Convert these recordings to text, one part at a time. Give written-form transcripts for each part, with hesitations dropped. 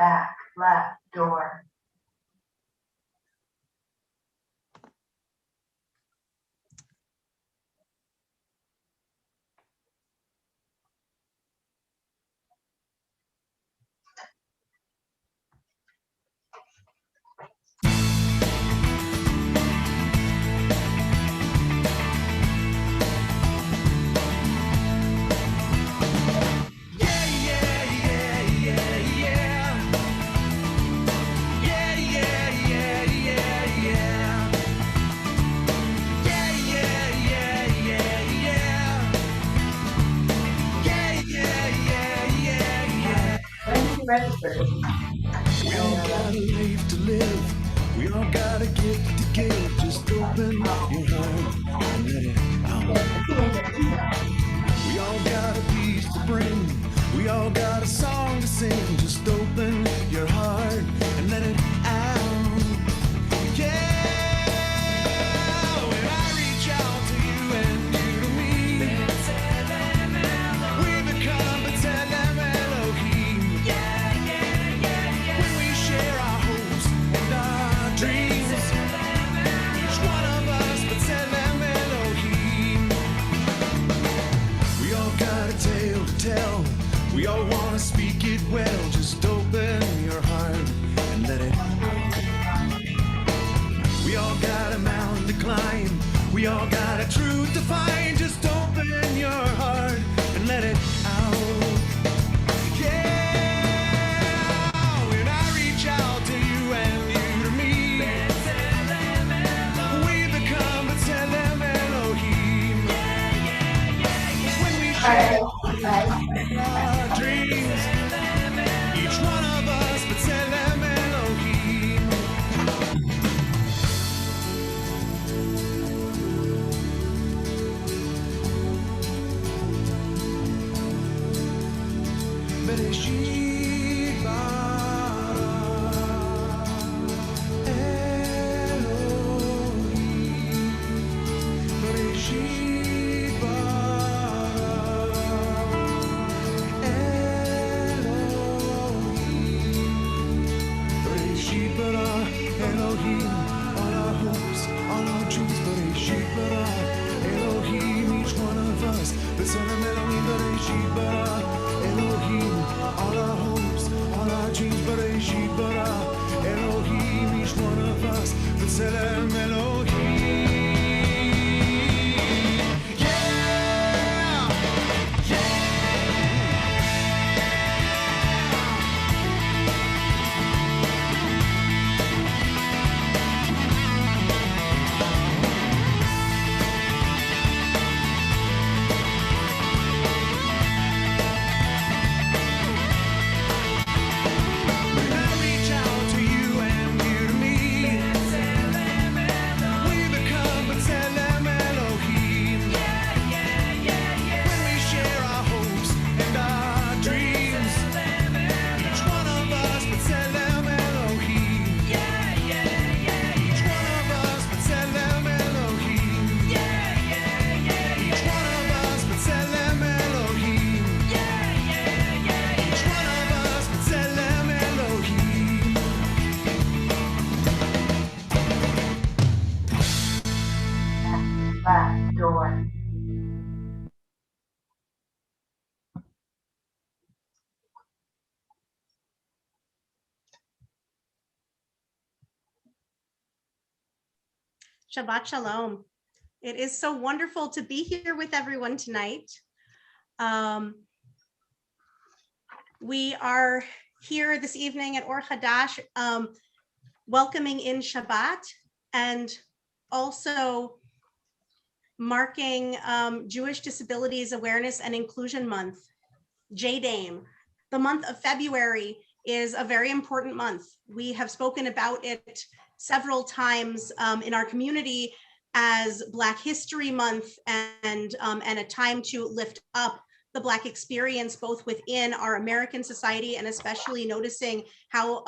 back left door. Registered. We all got a life to live. We all gotta get together. Just open your heart and let it out. We all got a piece to bring. We all got a song to sing. Just open your heart and let it out. Yeah. When I reach out to you and you to me, we become B'Tselem Elohim. When we share our hopes and our dreams, each one of us B'Tselem Elohim. We all got a tale to tell. We all want to speak it well. Just open your heart and let it out. We all got a mountain to climb. We all got a truth to find. Just open your heart and let it out. Yeah. When I reach out to you and you to me, we become B'Tselem Elohim. When we share our dreams, each one of us B'Tselem Elohim. Bereshit bara Elohim. Bereshit bara Elohim. Bereshit bara Elohim. All our hopes, all our dreams. Bereshit bara Elohim. Each one of us B'Tselem Elohim. Bereshit bara Elohim. All our hopes, all our dreams. Bereshit bara Elohim. Each one of us B'Tselem Elohim. Yeah. When I reach out to you and you to me, we become B'Tselem Elohim. When we share our hopes and our dreams, each one of us B'Tselem Elohim. Each one of us B'Tselem Elohim. Each one of us B'Tselem Elohim. Each one of us B'Tselem Elohim. Left door. Shabbat Shalom. It is so wonderful to be here with everyone tonight. We are here this evening at Or Hadash, welcoming in Shabbat and also marking Jewish Disabilities Awareness and Inclusion Month, JDAIM. The month of February is a very important month. We have spoken about it several times in our community as Black History Month and a time to lift up the Black experience, both within our American society and especially noticing how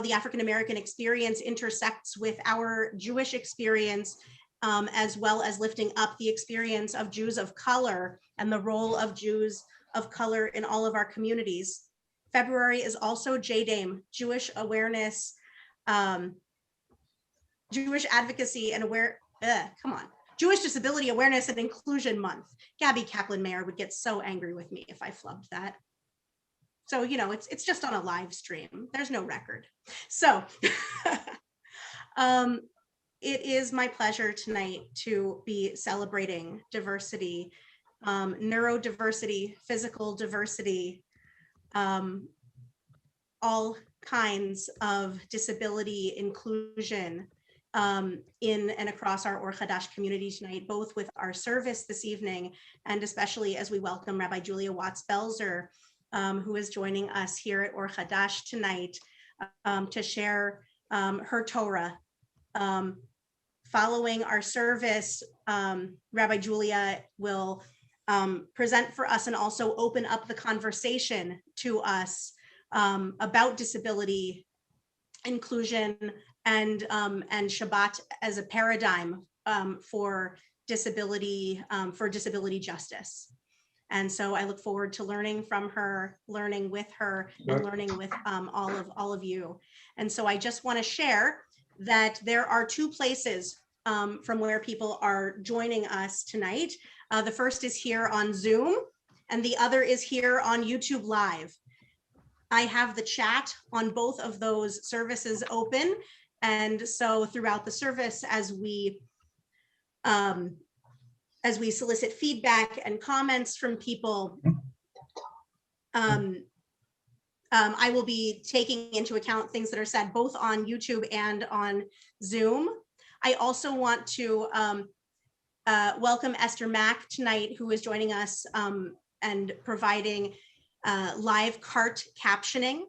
the African American experience intersects with our Jewish experience, as well as lifting up the experience of Jews of color and the role of Jews of color in all of our communities. February is also JDAIM, Jewish Awareness, Jewish Advocacy and Jewish Disability Awareness and Inclusion Month. Gabby Kaplan-Mayer would get so angry with me if I flubbed that. So, you know, it's just on a live stream. There's no record. So it is my pleasure tonight to be celebrating diversity, neurodiversity, physical diversity, all kinds of disability inclusion in and across our Or Hadash community tonight, both with our service this evening and especially as we welcome Rabbi Julia Watts-Belser, who is joining us here at Or Hadash tonight to share her Torah. Following our service, Rabbi Julia will present for us and also open up the conversation to us about disability inclusion and Shabbat as a paradigm for disability justice. And so I look forward to learning from her, learning with her, and learning with all of you. And so I just want to share that there are two places from where people are joining us tonight. The first is here on Zoom, and the other is here on YouTube Live. I have the chat on both of those services open. And so throughout the service, as we solicit feedback and comments from people, I will be taking into account things that are said both on YouTube and on Zoom. I also want to welcome Esther Mack tonight, who is joining us and providing live cart captioning.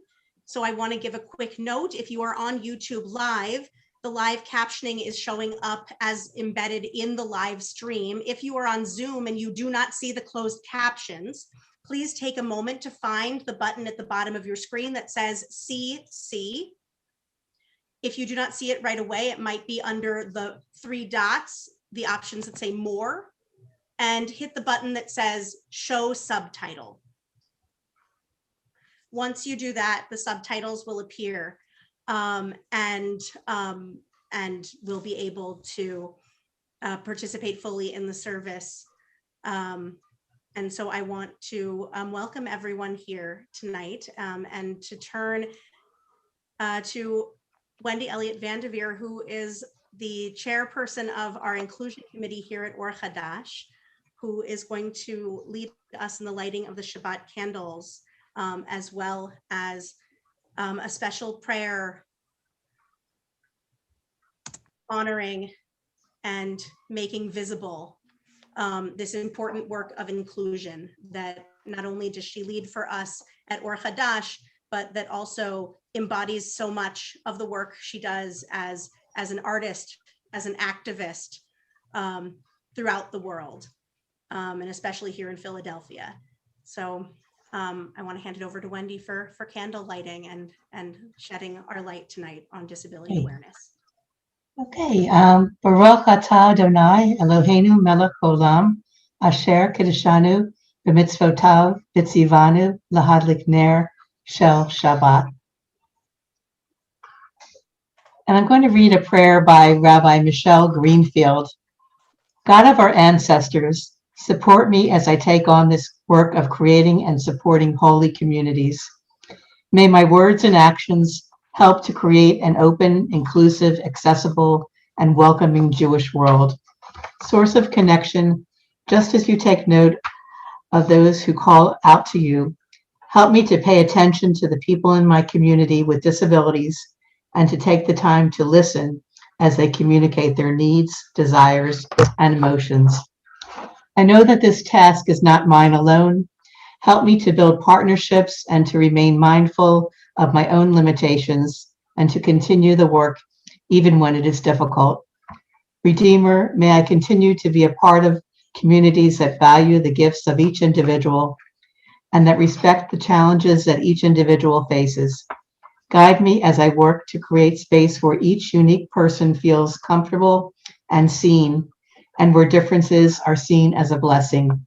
So I want to give a quick note. If you are on YouTube Live, the live captioning is showing up as embedded in the live stream. If you are on Zoom and you do not see the closed captions, please take a moment to find the button at the bottom of your screen that says CC. If you do not see it right away, it might be under the 3 dots, the options that say more, and hit the button that says show subtitle. Once you do that, the subtitles will appear and we'll be able to participate fully in the service. And so I want to welcome everyone here tonight and to turn to Wendy Elliott Vanderveer, who is the chairperson of our inclusion committee here at Or Hadash, who is going to lead us in the lighting of the Shabbat candles, as well as a special prayer honoring and making visible this important work of inclusion that not only does she lead for us at Or Hadash, but that also embodies so much of the work she does as an artist, as an activist throughout the world, and especially here in Philadelphia. So I want to hand it over to Wendy for candle lighting and shedding our light tonight on disability awareness. Okay, Baruch atah Adonai Eloheinu melech olam asher kiddushanu b'mitzvotav v'tzivanu lahadlik ner shel Shabbat. And I'm going to read a prayer by Rabbi Michelle Greenfield. God of our ancestors, support me as I take on this work of creating and supporting holy communities. May my words and actions help to create an open, inclusive, accessible, and welcoming Jewish world. Source of connection, just as you take note of those who call out to you, help me to pay attention to the people in my community with disabilities and to take the time to listen as they communicate their needs, desires, and emotions. I know that this task is not mine alone. Help me to build partnerships and to remain mindful of my own limitations and to continue the work even when it is difficult. Redeemer, may I continue to be a part of communities that value the gifts of each individual and that respect the challenges that each individual faces. Guide me as I work to create space where each unique person feels comfortable and seen, and where differences are seen as a blessing.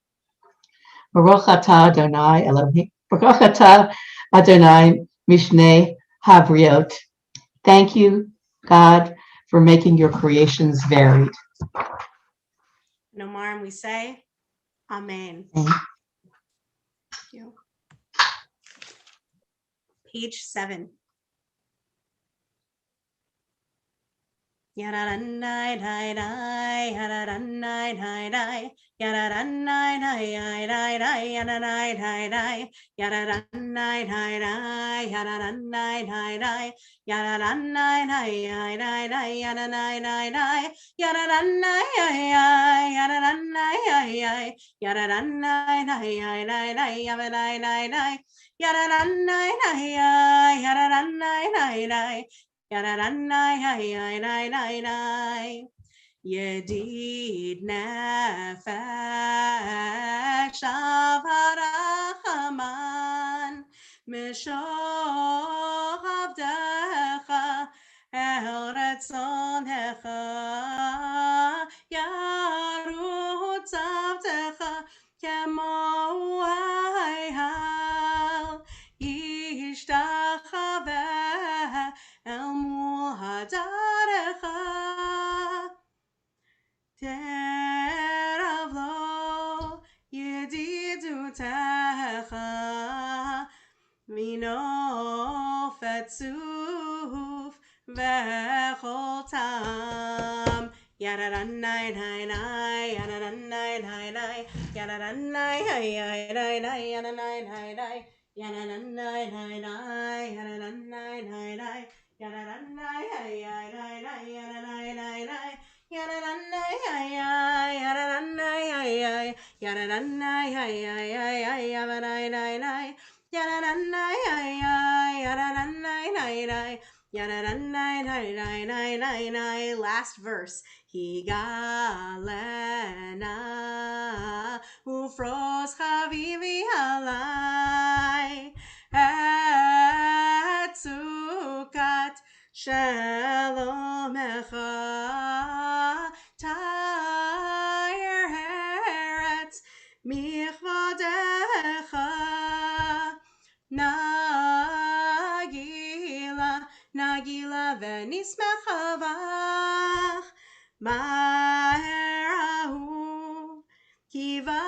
Baruch atah Adonai Elohim, Baruch atah Adonai Mishneh Havriot. Thank you, God, for making your creations varied. No more, and we say, Amen. Amen. Thank you. Page 7. Yada-dun-dai, dai, dai, yada-dun-dai, dai, dai, yada-dun-dai, dai, dai, dai, yada-dai, dai, dai, yada-dun-dai, dai, dai, yada-dun-dai, dai, dai, yada-dun-dai, dai, dai, dai, yada-dai, dai, dai, yada-dun-dai, yada-dun-dai, yada-dun-dai, dai, dai, yada-dai, dai, dai, yada-dun-dai, yada-dun-dai, dai, Yada-dun-dai, Yedid nefesh avarachaman mishoch avdecha el retzonecha yarutz avdecha kemo hayhal yishtachaveh el muhadarecha Teravlo yedidutecha mino fetzuf vechol tam Yada-dun-dai, dai, dai, yada-dun-dai, dai, dai, yada-dun-dai, dai, dai, dai, yada-dai, dai, dai, yada-dun-dai, dai, dai, yada-dun-dai, dai, dai, yada-dun-dai, dai, dai, dai, yada-dai, dai, dai, yada-dun-dai, yada-dun-dai, yada-dun-dai, yada-dai, dai, dai, yada-dun-dai, yada-dun-dai, dai, dai, yada-dun-dai, last verse. Higalena ufros chavivi alai et sukat shalomecha tayer heret michvadecha Nagila venismechavach Ma'erahu kiva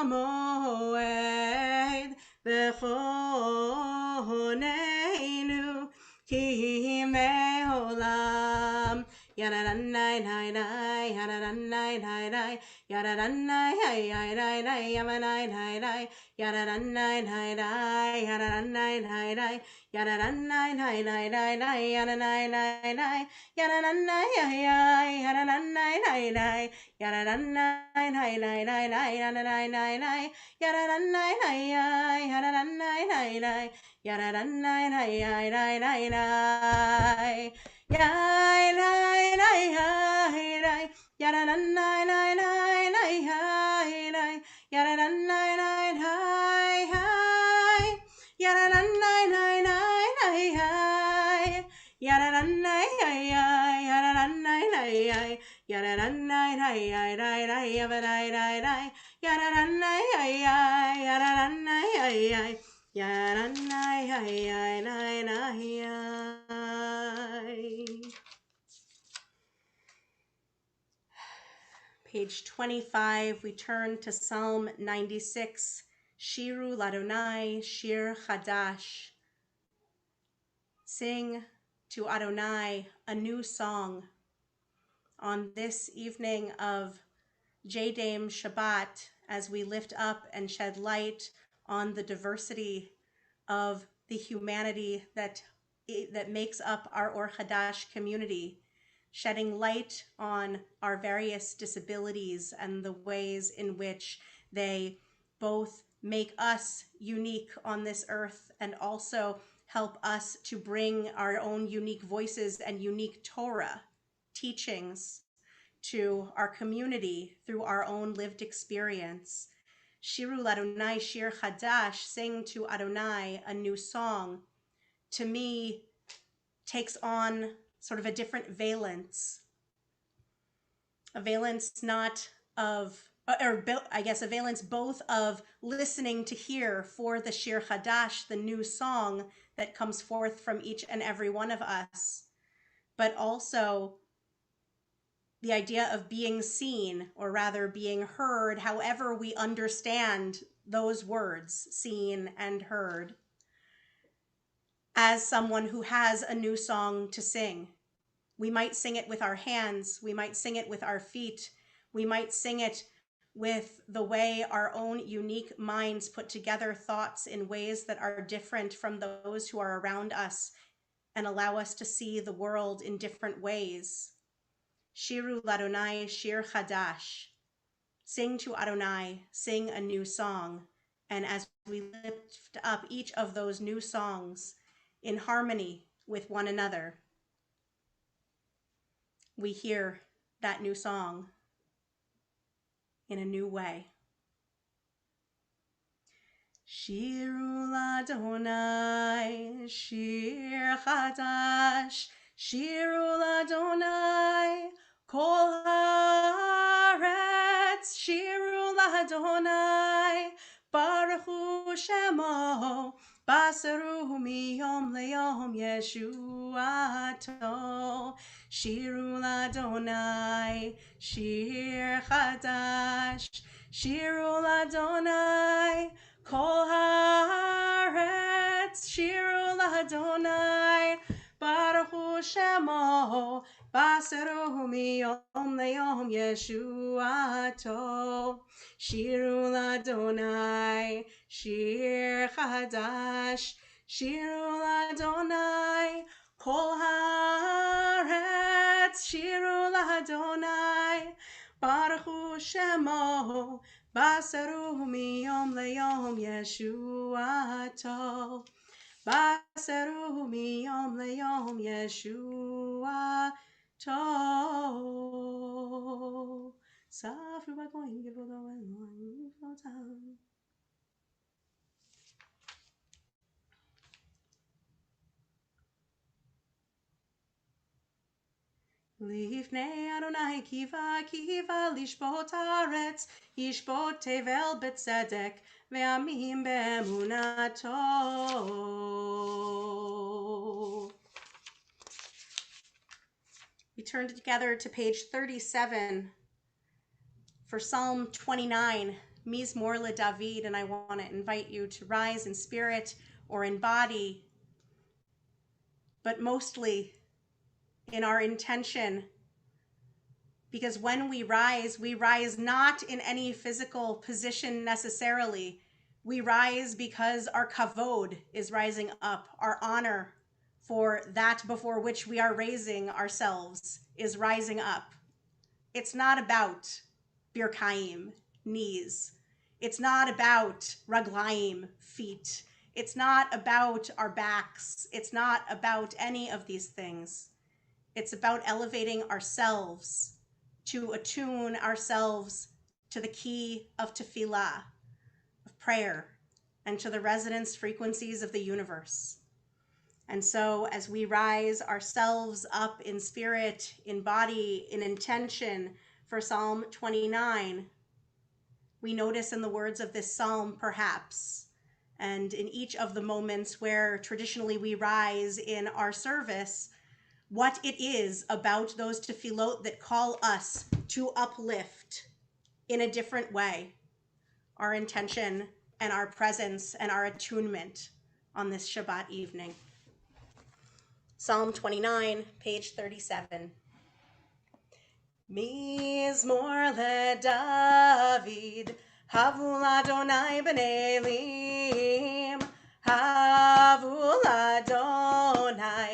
moed v'choneinu ki me'olam Yada-dun-dai, dai, dai, yada-dun-dai, dai, dai, yada-dun-dai, dai, dai, dai, yada-dai, dai, dai, yada-dun-dai, dai, dai, yada-dun-dai, dai, dai, yada-dun-dai, dai, dai, dai, dai, yada-dai, dai, dai, yada-dun-dai, yada-dun-dai, dai, dai, yada-dun-dai, dai, dai, dai, dai, yada-dai, dai, dai, yada-dun-dai, dai, yada-dun-dai, dai, dai, yada-dun-dai, dai, dai, dai, dai. Yai, dai, dai, dai, dai, yada dun, dai, dai, dai, dai, dai, dai, yada dun, dai, dai, dai, dai, yada dun, dai, dai, dai, dai, dai, yada dun, dai, dai, yada dun, dai, dai, yada dun, dai, dai, dai, dai, yada dai, dai, dai, yada dun, dai, yada dun, dai, yada dun, dai, dai, dai. Page 25, we turn to Psalm 96, Shiru Ladonai, Shir Hadash. Sing to Adonai a new song on this evening of JDAIM Shabbat as we lift up and shed light on the diversity of the humanity that makes up our Or Hadash community, shedding light on our various disabilities and the ways in which they both make us unique on this earth and also help us to bring our own unique voices and unique Torah teachings to our community through our own lived experience. Shiru Ladonai, Shir Hadash, sing to Adonai a new song, to me takes on sort of a different valence, a valence not of I guess a valence both of listening to hear for the Shir Hadash, the new song that comes forth from each and every one of us, but also the idea of being seen, or rather being heard, however we understand those words, seen and heard, as someone who has a new song to sing. We might sing it with our hands, we might sing it with our feet, we might sing it with the way our own unique minds put together thoughts in ways that are different from those who are around us and allow us to see the world in different ways. Shiru l'Adonai shir chadash. Sing to Adonai, sing a new song. And as we lift up each of those new songs in harmony with one another, we hear that new song in a new way. Shiru l'Adonai, shir chadash, shiru l'Adonai, kol haaretz, shiru l'Adonai, baruch hu shemo, basaru miyom leyom yeshuato, shiru l'Adonai, shir chadash, shiru l'Adonai, kol haaretz, shiru l'Adonai, baruch hu shemo, basaru miyom leyom yeshuato, shiru l'Adonai, shir chadash, shiru l'Adonai, kol haaretz, shiru l'Adonai, baruch hu shemo, basaru miyom leyom yeshuato, basaru miyom leyom yeshuato. Safru b'koyin givodo Elohim flotam. Lifnei Adonai kiva kiva lishbot haaretz, yishbot tevel betzedek, ve'amim be'emunato. We turn together to page 37 for Psalm 29, Mizmor LeDavid, and I want to invite you to rise in spirit or in body, but mostly in our intention, because when we rise not in any physical position necessarily. We rise because our kavod is rising up, our honor for that before which we are raising ourselves is rising up. It's not about birkaim, knees. It's not about raglaim, feet. It's not about our backs. It's not about any of these things. It's about elevating ourselves, to attune ourselves to the key of tefillah, of prayer, and to the resonance frequencies of the universe. And so as we rise ourselves up in spirit, in body, in intention for Psalm 29, we notice in the words of this psalm, perhaps, and in each of the moments where traditionally we rise in our service, what it is about those tefillot that call us to uplift in a different way our intention and our presence and our attunement on this Shabbat evening. Psalm 29, page 37. Mizmor LeDavid, havu l'Adonai b'nei elim, havu l'Adonai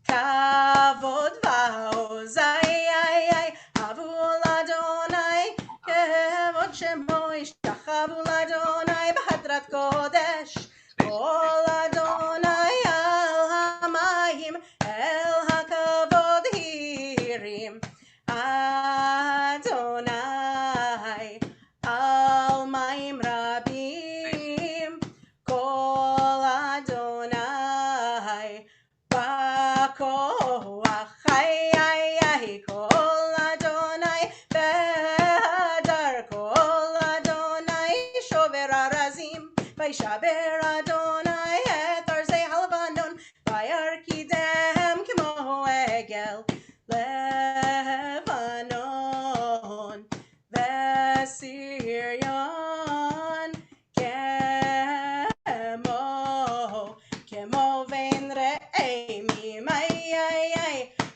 kavod v'ozai, havu l'Adonai kevod shemo, ishtachavu l'Adonai b'hadrat kodesh, kol Adonai al hamayim, el hakavod hirim, Adonai al mayim rabim, kol Adonai b'koach, kol Adonai b'hadar, kol שובר ארזים, וישבר אדוני את ארזי הלבנון, וירקידם כמו עגל לבנון, וסיריון כמו בין רעמים,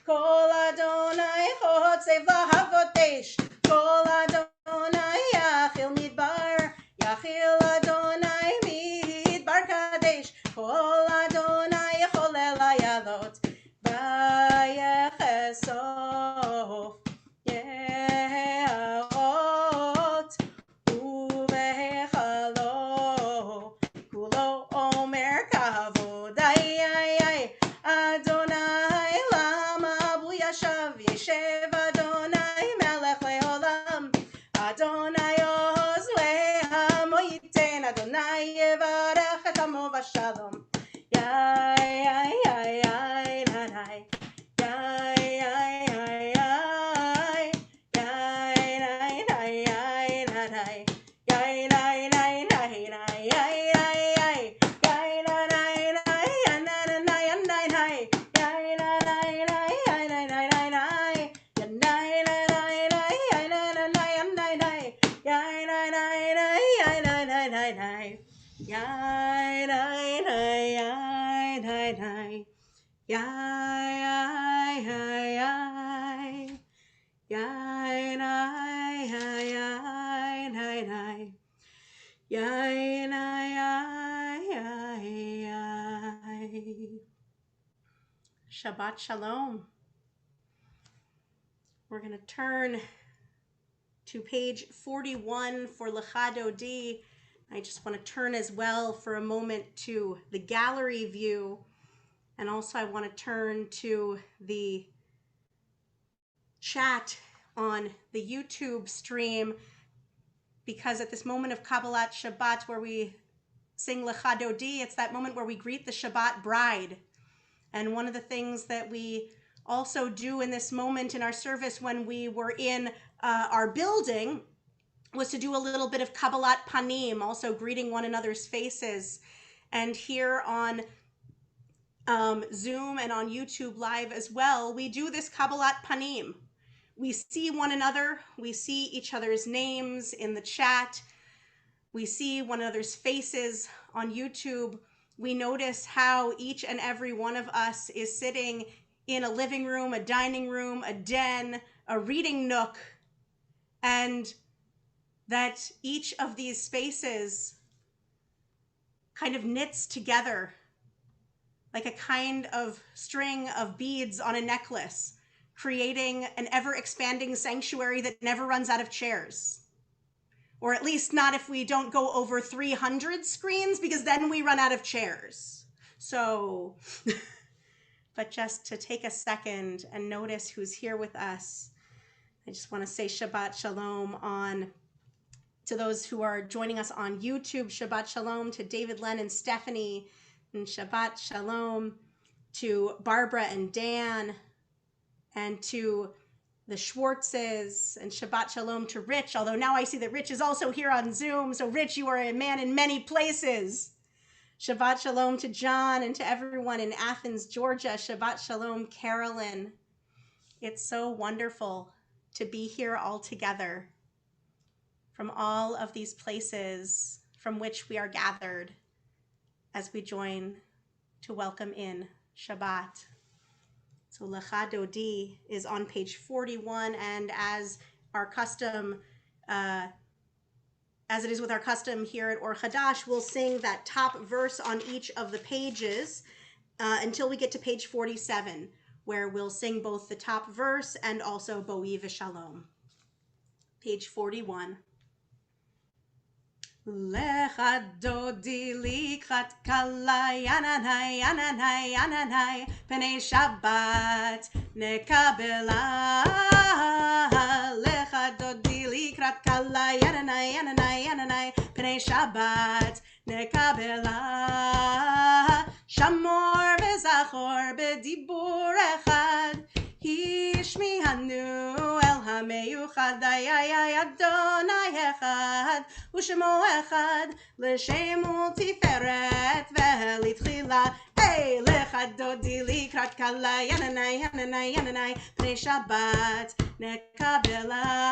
כל אדוני חוצב להבות אש, כל אדוני יחיל מדבר, יחיל אדוני מדבר קדש, כל אדוני חולל איילות, ויחשוף יערות, ובהיכלו כולו אומר כבוד, אדוני למה בו ישב, ישב אדוני מלך לעולם, אדוני עוז לעמו ייתן, אדוני יברך את עמו בשלום. Shabbat Shalom. We're going to turn to page 41 for Lecha Dodi. I just want to turn as well for a moment to the gallery view. And also I want to turn to the chat on the YouTube stream, because at this moment of Kabbalat Shabbat where we sing Lecha Dodi, it's that moment where we greet the Shabbat bride. And one of the things that we also do in this moment in our service when we were in our building was to do a little bit of Kabbalat Panim, also greeting one another's faces. And here on Zoom and on YouTube Live as well, we do this Kabbalat Panim. We see one another, we see each other's names in the chat, we see one another's faces on YouTube. We notice how each and every one of us is sitting in a living room, a dining room, a den, a reading nook, and that each of these spaces kind of knits together like a kind of string of beads on a necklace, creating an ever-expanding sanctuary that never runs out of chairs. Or at least not if we don't go over 300 screens, because then we run out of chairs. So, but just to take a second and notice who's here with us, I just want to say Shabbat Shalom to those who are joining us on YouTube. Shabbat Shalom to David, Len, and Stephanie. And Shabbat Shalom to Barbara and Dan, and to the Schwartzes, and Shabbat Shalom to Rich, although now I see that Rich is also here on Zoom. So Rich, you are a man in many places. Shabbat Shalom to John and to everyone in Athens, Georgia. Shabbat Shalom, Carolyn. It's so wonderful to be here all together from all of these places from which we are gathered as we join to welcome in Shabbat. So Lecha Dodi is on page 41, and as our custom, as it is with our custom here at Or Hadash, we'll sing that top verse on each of the pages until we get to page 47, where we'll sing both the top verse and also Boi v'Shalom. Page 41. Lecha Dodi likrat kala yananai yananai yananai penei Shabbat nekabela. Lecha Dodi likrat kala yananai yananai yananai penei Shabbat nekabela. Shamor v'zachor b'dibur echad, והשמיענו אל המיוחד, אדוני אחד ושמו אחד, לשם ולתפארת ולתחילה. לך דודי לקראת כלה, ינני ינני ינני, פני שבת נקבלה.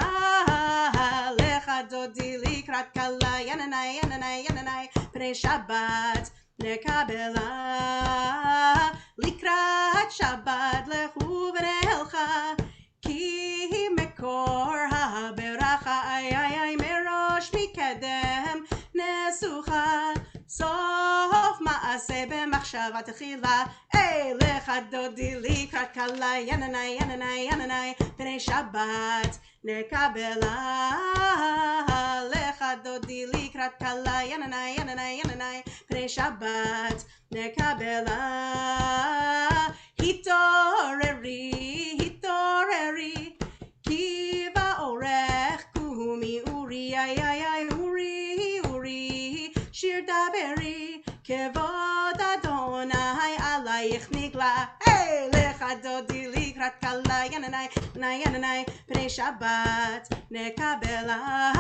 לך דודי לקראת כלה, ינני ינני ינני, פני שבת נקבלה. לקראת שבת לכו ונלכה, כי מקור הברכה, מראש מקדם נסוכה, סוף מעשה במחשבה תחילה. לך דודי לקראת כלה, ינני ינני ינני, פני שבת נקבלה. לך דודי לקראת כלה, ינני ינני ינני, פני שבת נקבלה. התעוררי התעוררי, כי באורך קומי אורי, אורי אורי, שיר דברי, כבוד אדוני עלייך נגלה. לך דודי לקראת כלה, ינני ינני ינני, פני שבת נקבלה.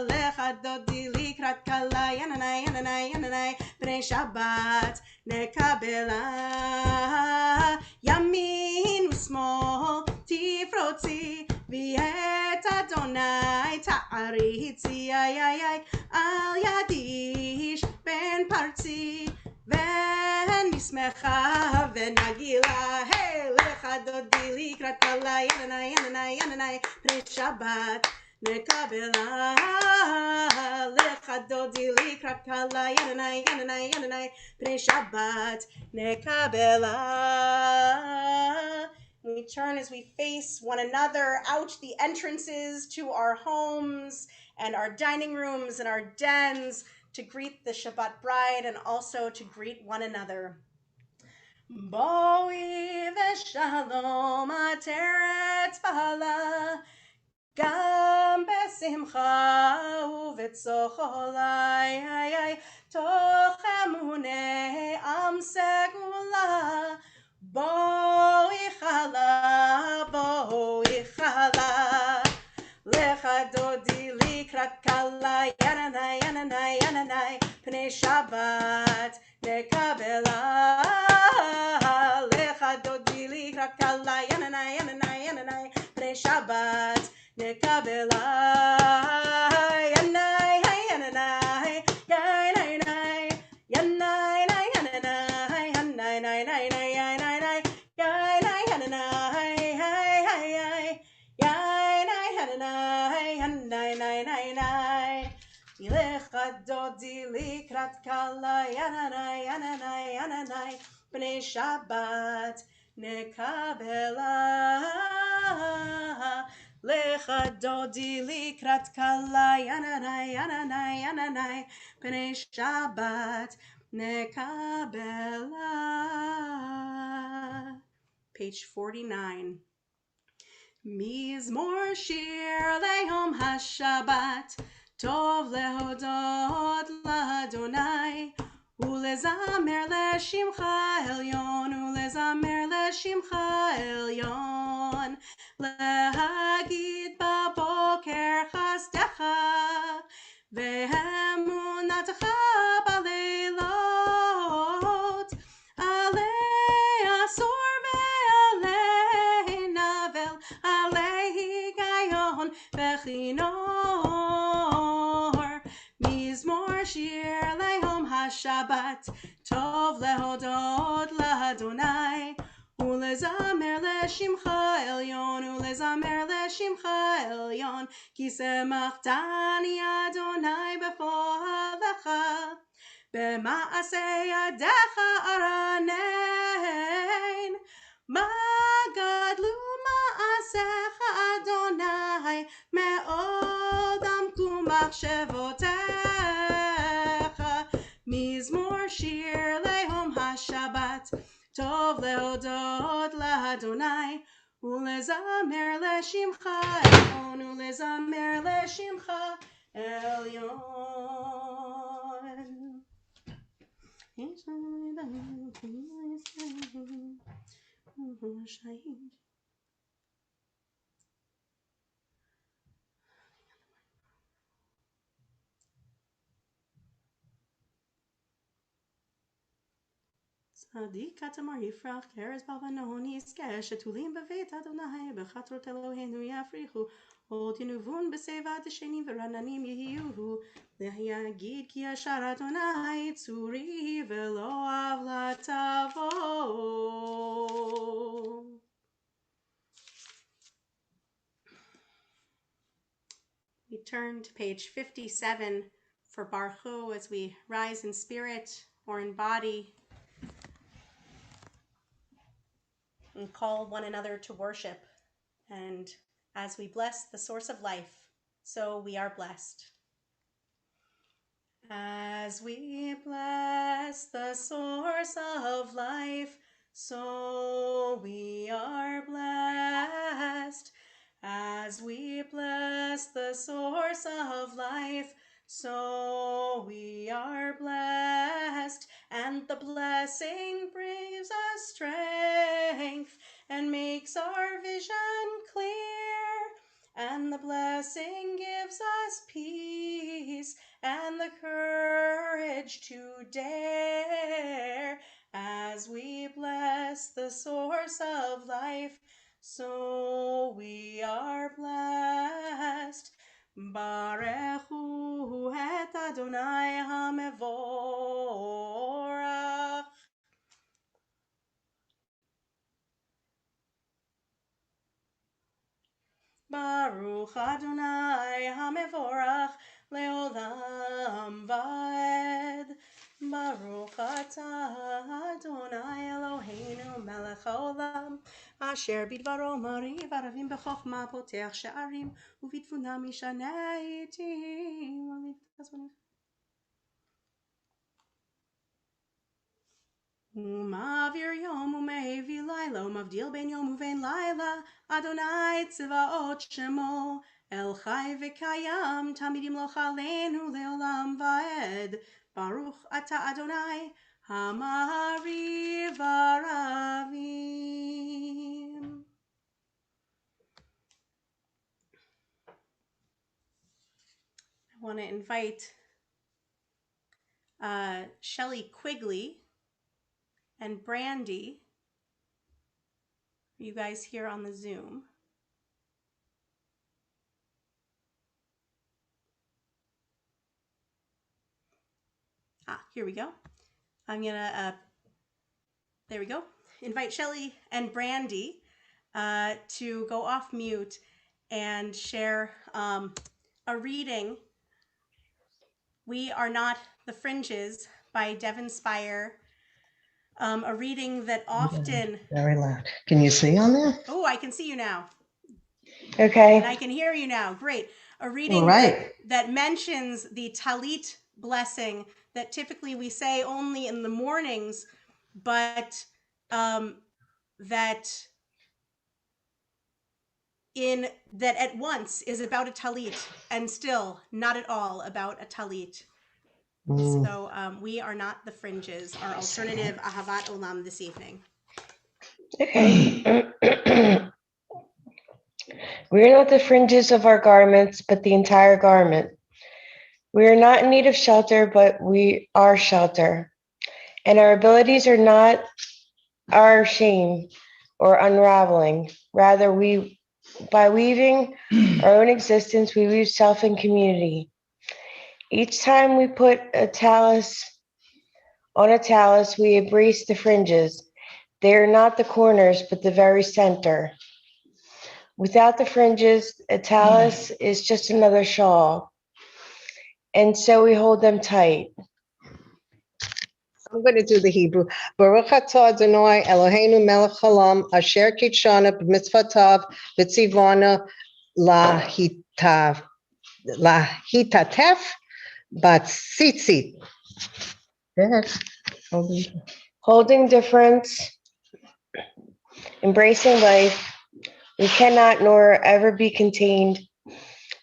לך דודי לקראת כלה, ינני ינני ינני, פני שבת נקבלה. ימין ושמאל תפרוצי, ואת אדוני תעריצי, אל ידיש פן פרצי, ונשמחה ונגילה. לך דודי לקראת כלה, ינני ינני ינני, פני שבת נקבלה. לך דודי לקראת כלה, ינני ינני ינני, פני שבת נקבלה. We turn as we face one another out the entrances to our homes and our dining rooms and our dens to greet the Shabbat bride and also to greet one another. Boi v'shalom ateret bala, גם בשמחה ובצחוק, תוך אמוני עם סגולה. בואי חלה, בואי חלה, לך דודי לקראת כלה, ינני ינני ינני, פני שבת נקבלה. לך דודי לקראת כלה, ינני ינני ינני, פני שבת נקבלה. ינני ינני ינני ינני לך דודי לקראת כלה, ינני ינני ינני, פני שבת נקבלה. לך דודי לקראת כלה, ינני ינני ינני, פני שבת נקבלה. Page 49. מזמור שיר ליום השבת, טוב להודות לאדוני, ולזמר לשמך עליון, ולזמר לשמך עליון, להגיד בבוקר חסדך ואמונתך בלילות, עלי עשור ועלי נבל, עלי היגיון וכינור. מזמור שיר ליום השבת, טוב להודות לאדוני, ולזמר לשמך עליון, ולזמר לשמך עליון, כי שמחתני אדוני בפועלך, במעשה ידיך ארנן. מה גדלו מעשיך אדוני, מאוד עמקו מחשבותיך. מזמור שיר ליום השבת, טוב להודות לאדוני, ולזמר לשמך עליון, ולזמר לשמך עליון. צדיק כתמר יפרח, כרז בלבנון יזכה, שתולים בבית אדוני, בחצרות אלוהינו יפריחו, עוד ינובון בשיבה דשנים ורעננים יהיו, להגיד כי ישר אדוני צורי ולא עוולה תבוא. We turn to page 57 for Baruch as we rise in spirit or in body and call one another to worship. And as we bless the source of life, so we are blessed. As we bless the source of life, so we are blessed. As we bless the source of life, so we are blessed. And the blessing brings us strength and makes our vision clear. And the blessing gives us peace and the courage to dare. As we bless the source of life, so we are blessed. Barechu et Adonai HaMevorach. Baruch Adonai HaMevorach leolam vaed. Baruch atah Adonai Eloheinu melech haolam, asher bidvaro mariv aravim b'chokhmah potech she'arim, u'bitvuna mishaneh itim. Umavir yom umevi laila, umavdil ben yom uven laila, Adonai tzvaot shemo, El chai v'kayam, tamid yimloch aleinu leolam vaed. Baruch ata Adonai, hamariv aravim. I want to invite Shelley Quigley and Brandy. Are you guys here on the Zoom? Here we go. I'm gonna, there we go. Invite Shelley and Brandy to go off mute and share a reading. We Are Not the Fringes by Devon Spire. A reading that often... Very loud. Can you see on there? Oh, I can see you now. Okay. And I can hear you now. Great. A reading that mentions the Talit blessing that typically we say only in the mornings, but that at once is about a talit and still not at all about a talit. So we are not the fringes, our alternative Ahavat Olam this evening. Okay. We are not the fringes of our garments, but the entire garment. We are not in need of shelter, but we are shelter. And our abilities are not our shame or unraveling. Rather, by weaving our own existence, we weave self and community. Each time we put a talus on a talus, we embrace the fringes. They are not the corners, but the very center. Without the fringes, a talus is just another shawl. And so we hold them tight. I'm going to do the Hebrew. Baruch atah Adonai Eloheinu melech haolam, asher kitshana b'mitzvotav v'tzivana lahitatef batzitzit. Go ahead. Holding difference, embracing life, we cannot nor ever be contained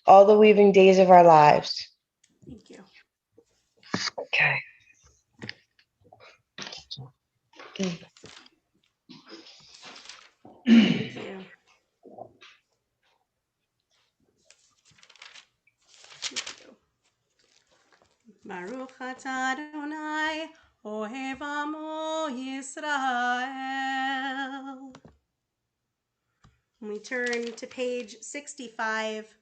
all the weaving days of our lives. Thank you. Okay. Thank you. Baruch atah Adonai Ohev Amo Yisrael. We turn to page 65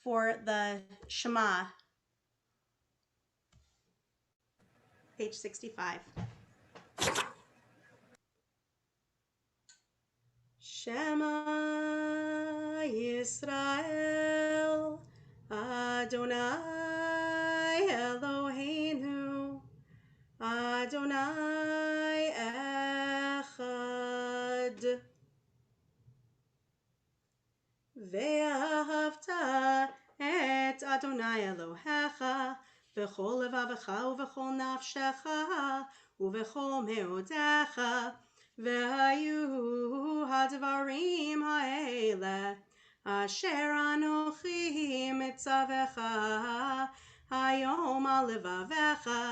for the Shema. Page 65. Shema Yisrael, Adonai Eloheinu, Adonai Echad. Ve'ahavta et Adonai Elohecha v'chol levavecha uv'chol nafshecha uv'chol meodecha ve'hayu hadvarim ha'ele asher anochi mitzavecha hayom al levavecha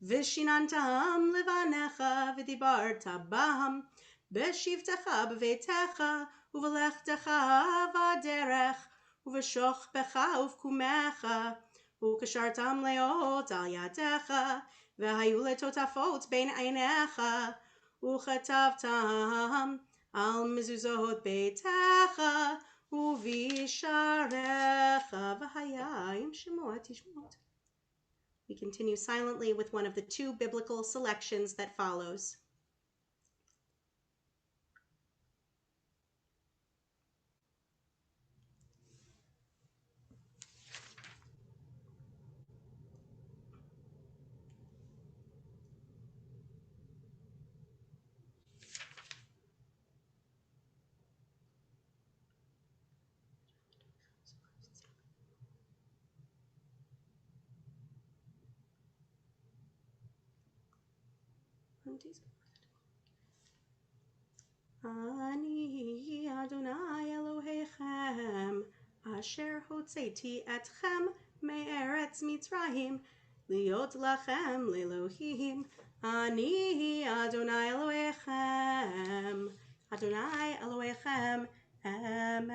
v'shinantam levanecha v'dibarta bam b'shivtecha b'veitecha ובלכתך בדרך, ובשוכבך ובקומך, וקשרתם לאות על ידיך, והיו לטוטפות בין עיניך, וכתבתם על מזוזות ביתך, ובשעריך, והיה עם שמוע תשמעות. We continue silently with one of the two biblical selections that follows. Ani Adonai Elohechem, Asher hotzeti etchem me'eretz Mitzrayim, liot lachem lelohim. Ani Adonai Elohechem, Adonai Elohechem, Emet.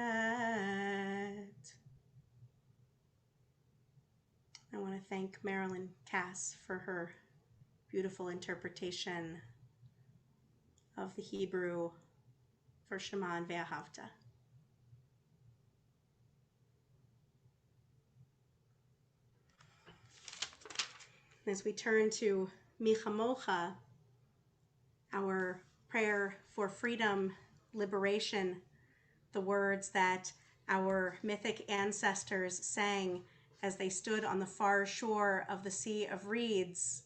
I want to thank Marilyn Cass for her beautiful interpretation of the Hebrew for Shema and Ve'ahavta. As we turn to Michamocha, our prayer for freedom, liberation, the words that our mythic ancestors sang as they stood on the far shore of the Sea of Reeds,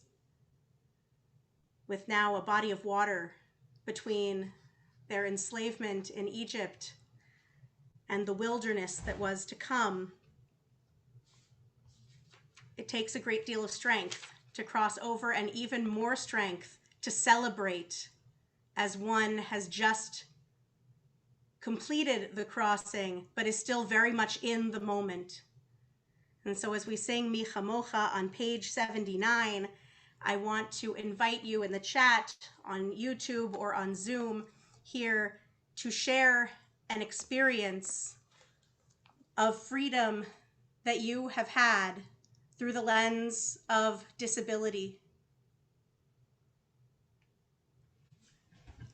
with now a body of water between their enslavement in Egypt and the wilderness that was to come. It takes a great deal of strength to cross over, and even more strength to celebrate as one has just completed the crossing, but is still very much in the moment. And so as we sing Mi Chamocha on page 79, I want to invite you in the chat on YouTube or on Zoom here to share an experience of freedom that you have had through the lens of disability.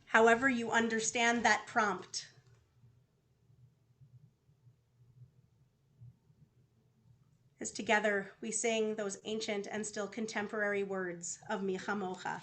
However you understand that prompt. As together we sing those ancient and still contemporary words of Mi Chamocha.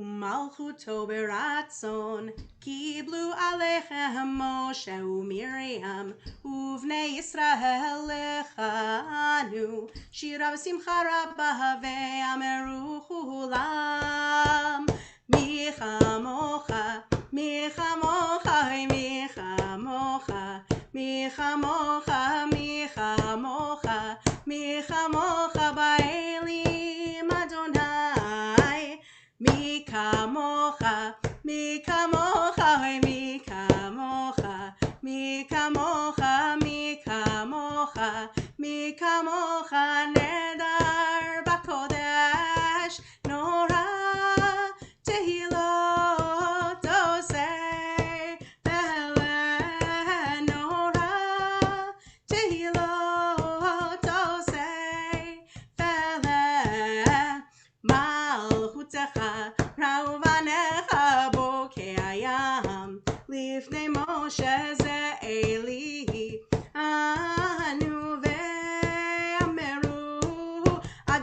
Umalchuto beratzon kiblu alechem Moshe uMiriam uvnei Yisrael lechanu shira v'simcha rabba ve'ameru chulam Mi Chamocha, Mi Chamocha, Mi Chamocha, Mi Chamocha, Mi Chamocha, Mi Chamocha ba'elim Adonai. Mi kamocha, mi kamocha, mi kamocha, mi kamocha, mi kamocha, mi kamocha, nedar bakodesh, nora tehilot oseh, velen nora tehilot oseh, velen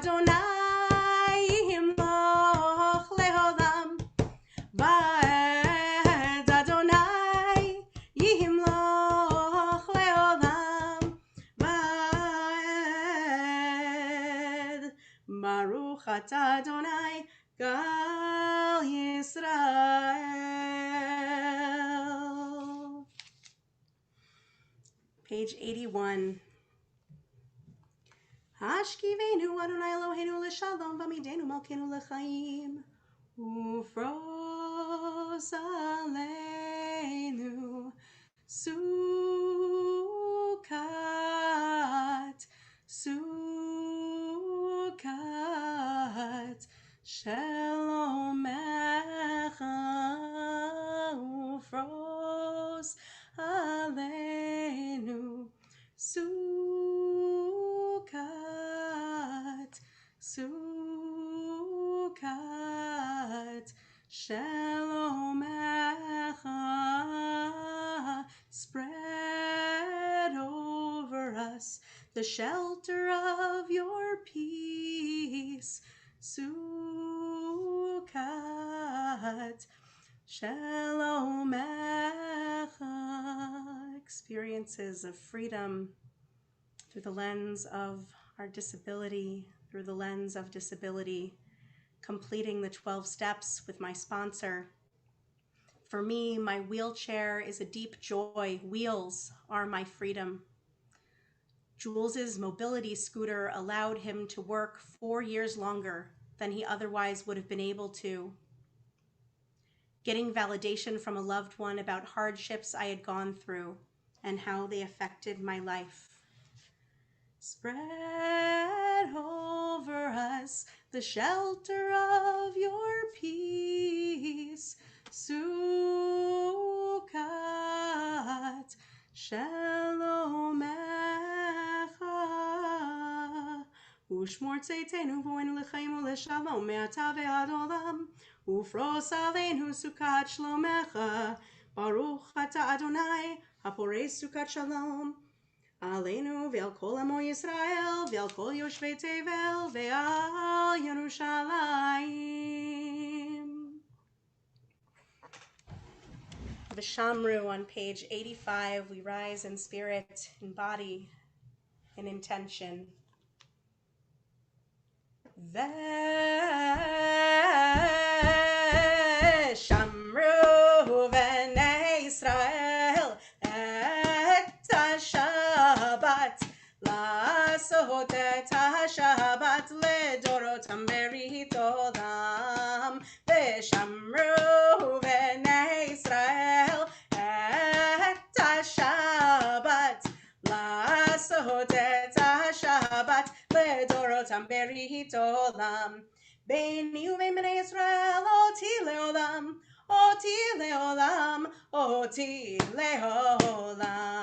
Adonai yimloch leolam. Va'ed Adonai yimloch leolam. Va'ed Baruch atah Adonai Gal Yisrael. Page 81. Hashkivenu Adonai Eloheinu l'shalom v'amidenu malkeinu l'chaim ufros aleinu sukat shalomecha ufros aleinu sukat shalomecha, spread over us the shelter of your peace. Sukat shalomecha. Experiences of freedom through the lens of our disability, through the lens of disability, completing the 12 steps with my sponsor. For me, my wheelchair is a deep joy. Wheels are my freedom. Jules's mobility scooter allowed him to work 4 years longer than he otherwise would have been able to. Getting validation from a loved one about hardships I had gone through and how they affected my life. Spread over us the shelter of your peace. Sukat shalomecha. Ushmor tzeitenu v'oenu l'chaim u'l'shalom me'ata ve'ad olam. Ufros aleinu sukat shlomecha. Baruch atah Adonai haporei sukat shalom. Aleinu ve'al kol amo Yisrael ve'al kol yoshvei tevel ve'al Yerushalayim. V'shamru on page 85, we rise in spirit, in body, in intention. V'shamru v'nei Yisrael et Shabbat, לעשות את השבת לדורותם ברית עולם. ושמרו בני ישראל את השבת, לעשות את השבת לדורותם ברית עולם. ביני ובין בני ישראל אותי לעולם, אותי לעולם, אותי לעולם.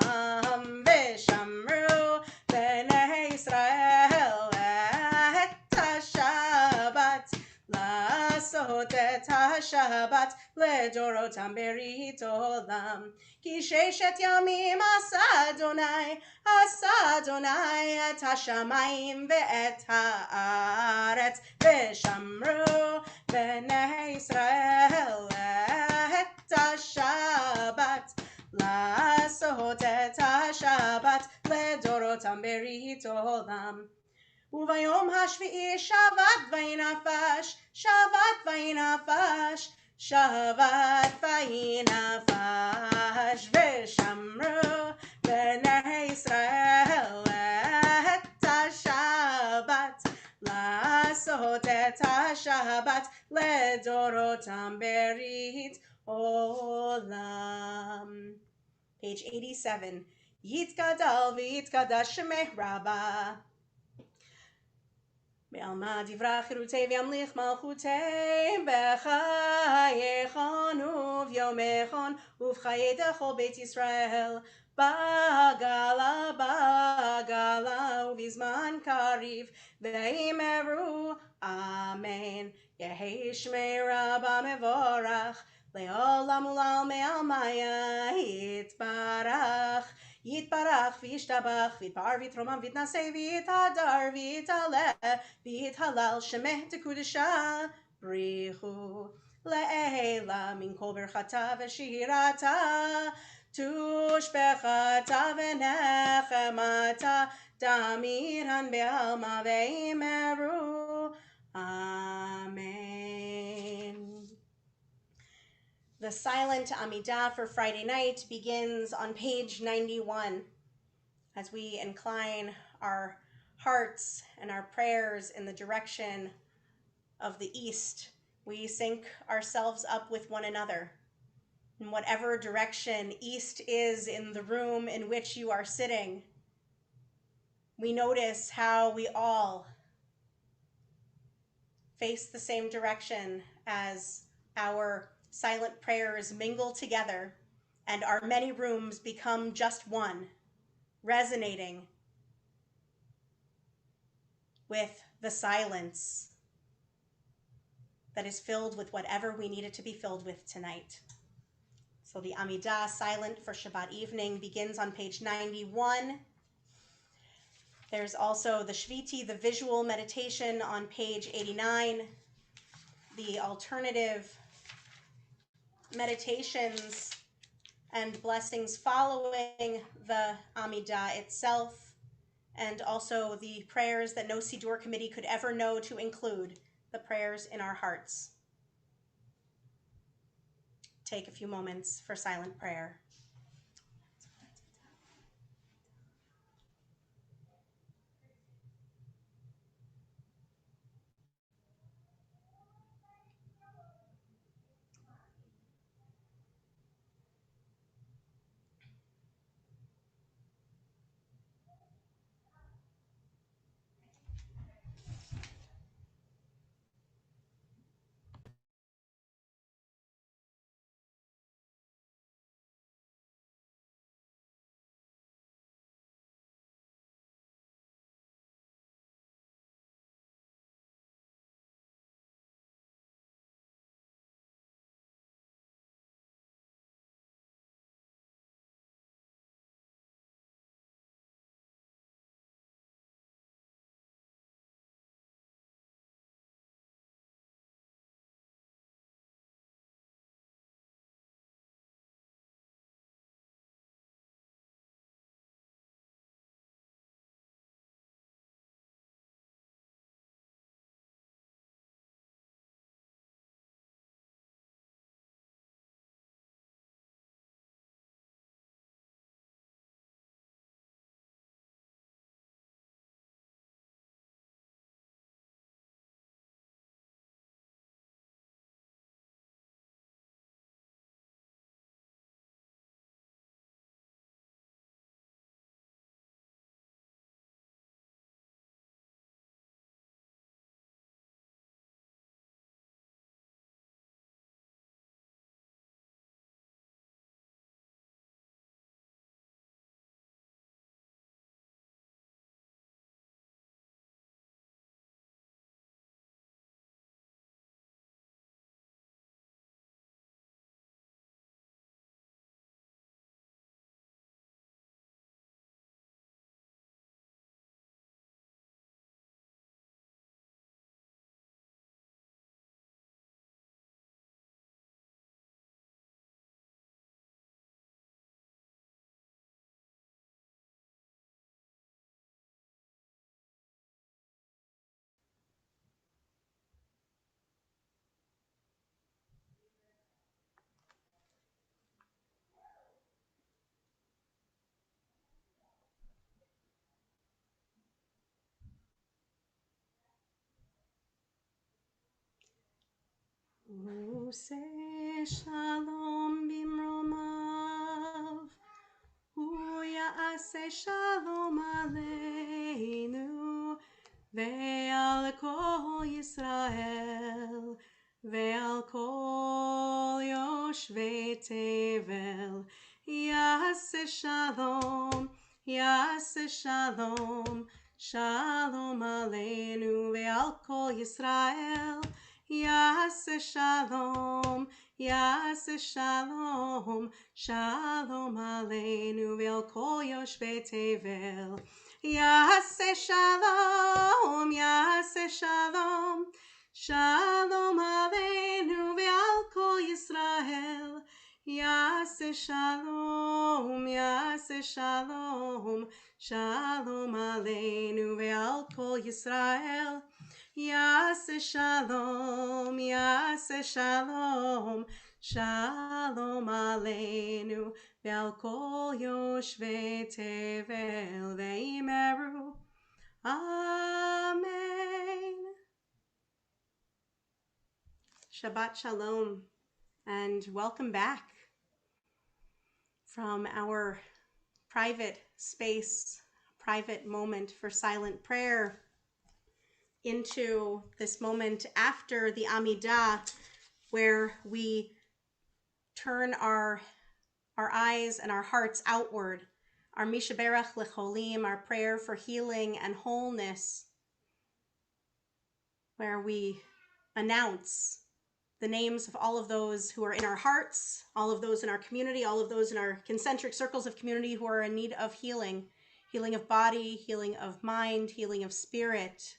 ושמרו בני ישראל את השבת, לעשות את השבת לדורותם ברית עולם. כי 6 ימים עשה אדוני את השמיים ואת הארץ. ושמרו בני ישראל את השבת, לעשות את השבת לדורותם ברית עולם. וביום השביעי שבת וינפש, שבת וינפש, שבת וינפש. ושמרו בני ישראל את השבת, לעשות את השבת לדורותם ברית עולם. Page 87. יתגדל ויתקדש שמך רבה. בעלמא דברה חירותי וימליך מלכותי בחייכון וביומכון ובחיי דכל בית ישראל בגלה ובזמן קריב ואמרו אמן. יהי שמי רבה מבורך לעולם ולעולמי עלמיה יתברך. יתברך וישתבח ויתפאר ויתרומם ויתנשא ויתהדר ויתעלה ויתהלל שמך דקודשה בריחו לעילה מן כל ברכתה ושירתה תושבחתה ונחמתה תמירן בעלמא ואמרו Amen. The silent Amidah for Friday night begins on page 91 as we incline our hearts and our prayers in the direction of the east. We sync ourselves up with one another. In whatever direction east is in the room in which you are sitting, we notice how we all face the same direction as our silent prayers mingle together and our many rooms become just one, resonating with the silence that is filled with whatever we need it to be filled with tonight. So the Amidah silent for Shabbat evening begins on page 91. There's also the Shviti, the visual meditation, on page 89. The alternative meditations and blessings following the Amidah itself, and also the prayers that no Siddur committee could ever know to include, the prayers in our hearts. Take a few moments for silent prayer. Use shalom bimromav, uyase shalom aleinu, ve'al kol Yisrael, ve'al kol yoshvei tevel, yase shalom, shalom aleinu, ve'al kol Yisrael, Yaseh Shalom, Yaseh Shalom, Shalom Aleinu ve'al kol yoshvei tevel. Yaseh Shalom, Yaseh Shalom, Shalom Aleinu ve'al kol Yisrael. Yaseh Shalom, Yaseh Shalom, Shalom Aleinu ve'al kol Yisrael. Yaseh Shalom, Yaseh Shalom, Shalom Aleinu ve'al kol yoshvei tevel ve'imeru. Amen. Shabbat Shalom and welcome back from our private space, private moment for silent prayer into this moment after the Amidah, where we turn our eyes and our hearts outward, our Mishaberach Lecholim, our prayer for healing and wholeness, where we announce the names of all of those who are in our hearts, all of those in our community, all of those in our concentric circles of community who are in need of healing, healing of body, healing of mind, healing of spirit.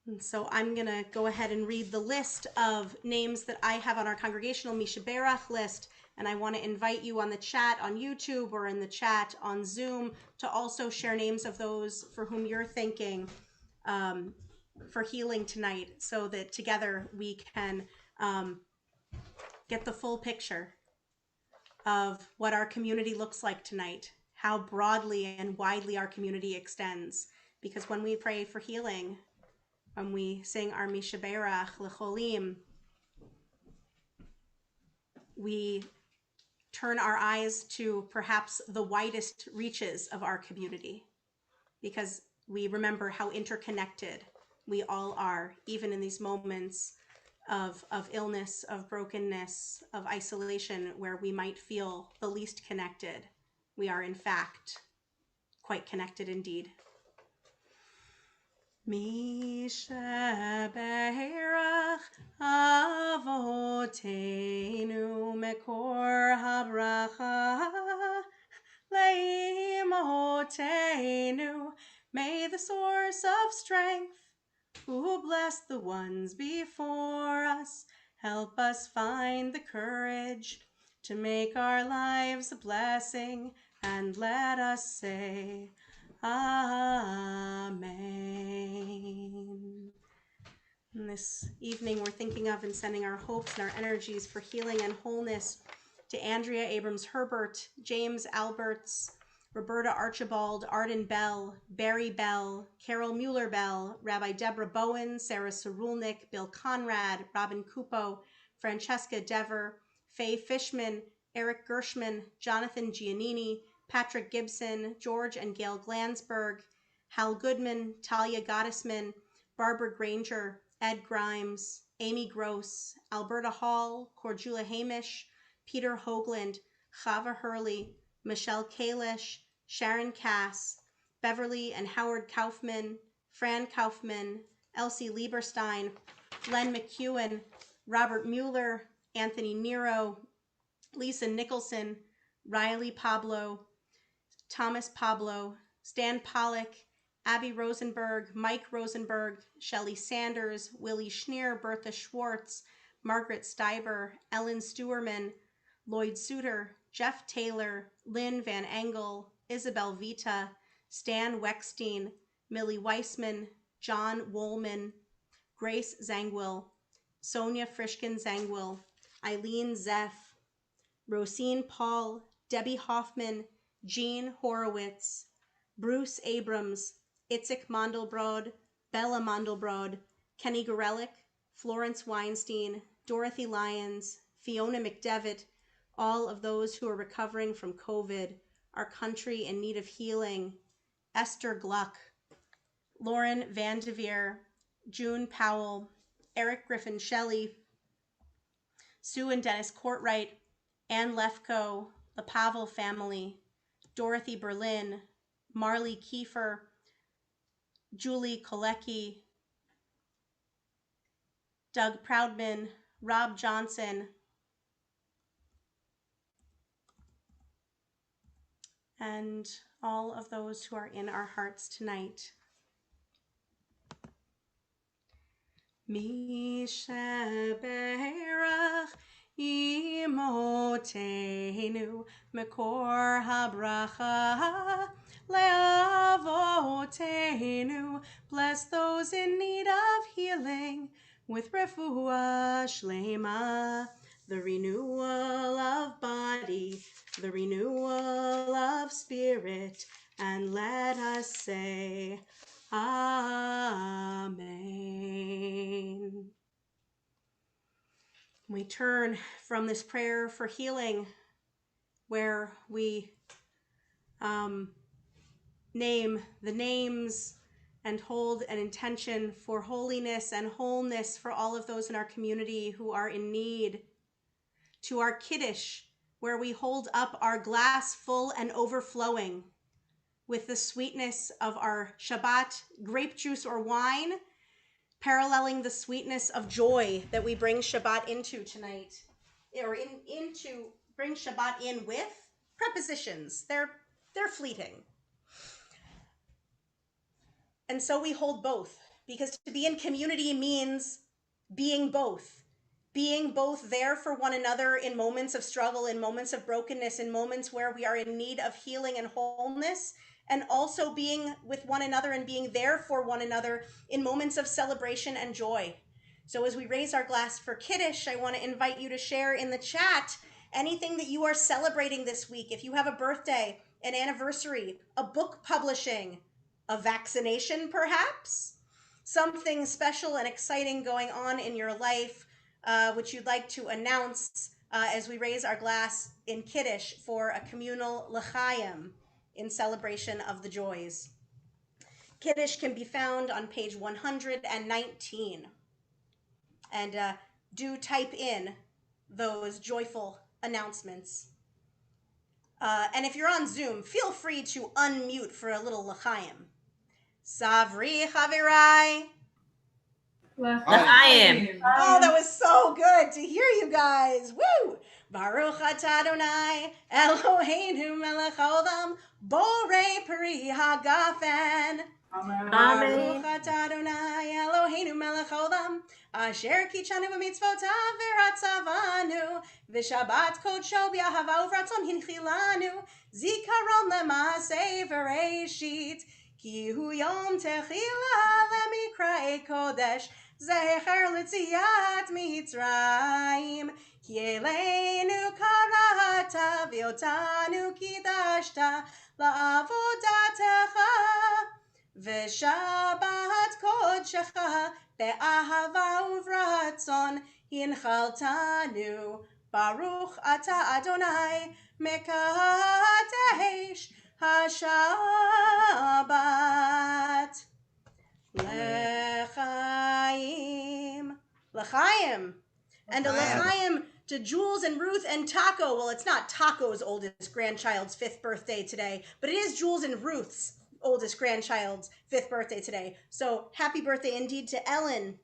And so I'm going to go ahead and read the list of names that I have on our congregational Mishaberach list. And I want to invite you on the chat on YouTube or in the chat on Zoom to also share names of those for whom you're thinking for healing tonight, so that together we can get the full picture of what our community looks like tonight, how broadly and widely our community extends. Because when we pray for healing, when we sing our Mishaberach Lecholim, we turn our eyes to perhaps the widest reaches of our community, because we remember how interconnected we all are, even in these moments of illness, of brokenness, of isolation, where we might feel the least connected. We are, in fact, quite connected indeed. Mishaberach Avoteinu Mekor Habracha Leimotenu. May the source of strength, who bless the ones before us, help us find the courage to make our lives a blessing, and let us say Amen. And this evening, we're thinking of and sending our hopes and our energies for healing and wholeness to Andrea Abrams Herbert, James Alberts, Roberta Archibald, Arden Bell, Barry Bell, Carol Mueller Bell, Rabbi Deborah Bowen, Sarah Sarulnik, Bill Conrad, Robin Cupo, Francesca Dever, Faye Fishman, Eric Gershman, Jonathan Giannini, Patrick Gibson, George and Gail Glansberg, Hal Goodman, Talia Gottesman, Barbara Granger, Ed Grimes, Amy Gross, Alberta Hall, Cordula Hamish, Peter Hoagland, Chava Hurley, Michelle Kalish, Sharon Cass, Beverly and Howard Kaufman, Fran Kaufman, Elsie Lieberstein, Len McEwen, Robert Mueller, Anthony Nero, Lisa Nicholson, Riley Pablo, Thomas Pablo, Stan Pollock, Abby Rosenberg, Mike Rosenberg, Shelley Sanders, Willie Schneer, Bertha Schwartz, Margaret Steiber, Ellen Stewerman, Lloyd Suter, Jeff Taylor, Lynn Van Engel, Isabel Vita, Stan Weckstein, Millie Weissman, John Woolman, Grace Zangwill, Sonia Frischkin Zangwill, Eileen Zeff, Rosine Paul, Debbie Hoffman, Jean Horowitz, Bruce Abrams, Itzik Mandelbrod, Bella Mandelbrod, Kenny Gorelick, Florence Weinstein, Dorothy Lyons, Fiona McDevitt, all of those who are recovering from COVID, our country in need of healing, Esther Gluck, Lauren Vandeveer, June Powell, Eric Griffin Shelley, Sue and Dennis Courtwright, Ann Lefko, the Pavel family, Dorothy Berlin, Marley Kiefer, Julie Kolecki, Doug Proudman, Rob Johnson, and all of those who are in our hearts tonight. Mishaberach imotenu mekor habracha leavotenu. Bless those in need of healing with refuah shlema, the renewal of body, the renewal of spirit, and let us say, Amen. We turn from this prayer for healing, where we name the names and hold an intention for holiness and wholeness for all of those in our community who are in need, to our Kiddush, where we hold up our glass full and overflowing with the sweetness of our Shabbat grape juice or wine, paralleling the sweetness of joy that we bring Shabbat into tonight, or bring Shabbat in with prepositions. They're fleeting. And so we hold both, because to be in community means being both there for one another in moments of struggle, in moments of brokenness, in moments where we are in need of healing and wholeness, and also being with one another and being there for one another in moments of celebration and joy. So as we raise our glass for Kiddush, I want to invite you to share in the chat anything that you are celebrating this week. If you have a birthday, an anniversary, a book publishing, a vaccination perhaps, something special and exciting going on in your life, which you'd like to announce as we raise our glass in Kiddush for a communal l'chaim in celebration of the joys. Kiddush can be found on page 119. And do type in those joyful announcements. And if you're on Zoom, feel free to unmute for a little l'chaim. Savri Chavirai. L'chaim. Oh, that was so good to hear you guys. Woo! Baruch atah Adonai Eloheinu melech haolam borei peri hagafen. Amen. Baruch atah Adonai Eloheinu melech haolam asher kitshanu b'mitzvotav v'ratzavanu v'shabbat kodsho b'ahava uvratzon hinchilanu zikaron l'maaseh v'reishit ki hu yom techila lemikra'ei kodesh zecher l'tziat mitzrayim ki eleinu karata v'otanu kidashta la'avodatecha v'shabbat kodshecha be'ahava uvratzon hinchaltanu baruch ata Adonai mekadesh hashabbat. L'chaim. L'chaim. And a l'chaim to Jules and Ruth and Taco. Well, it's not Taco's oldest grandchild's 5th birthday today, but it is Jules and Ruth's oldest grandchild's 5th birthday today. So happy birthday indeed to Ellen.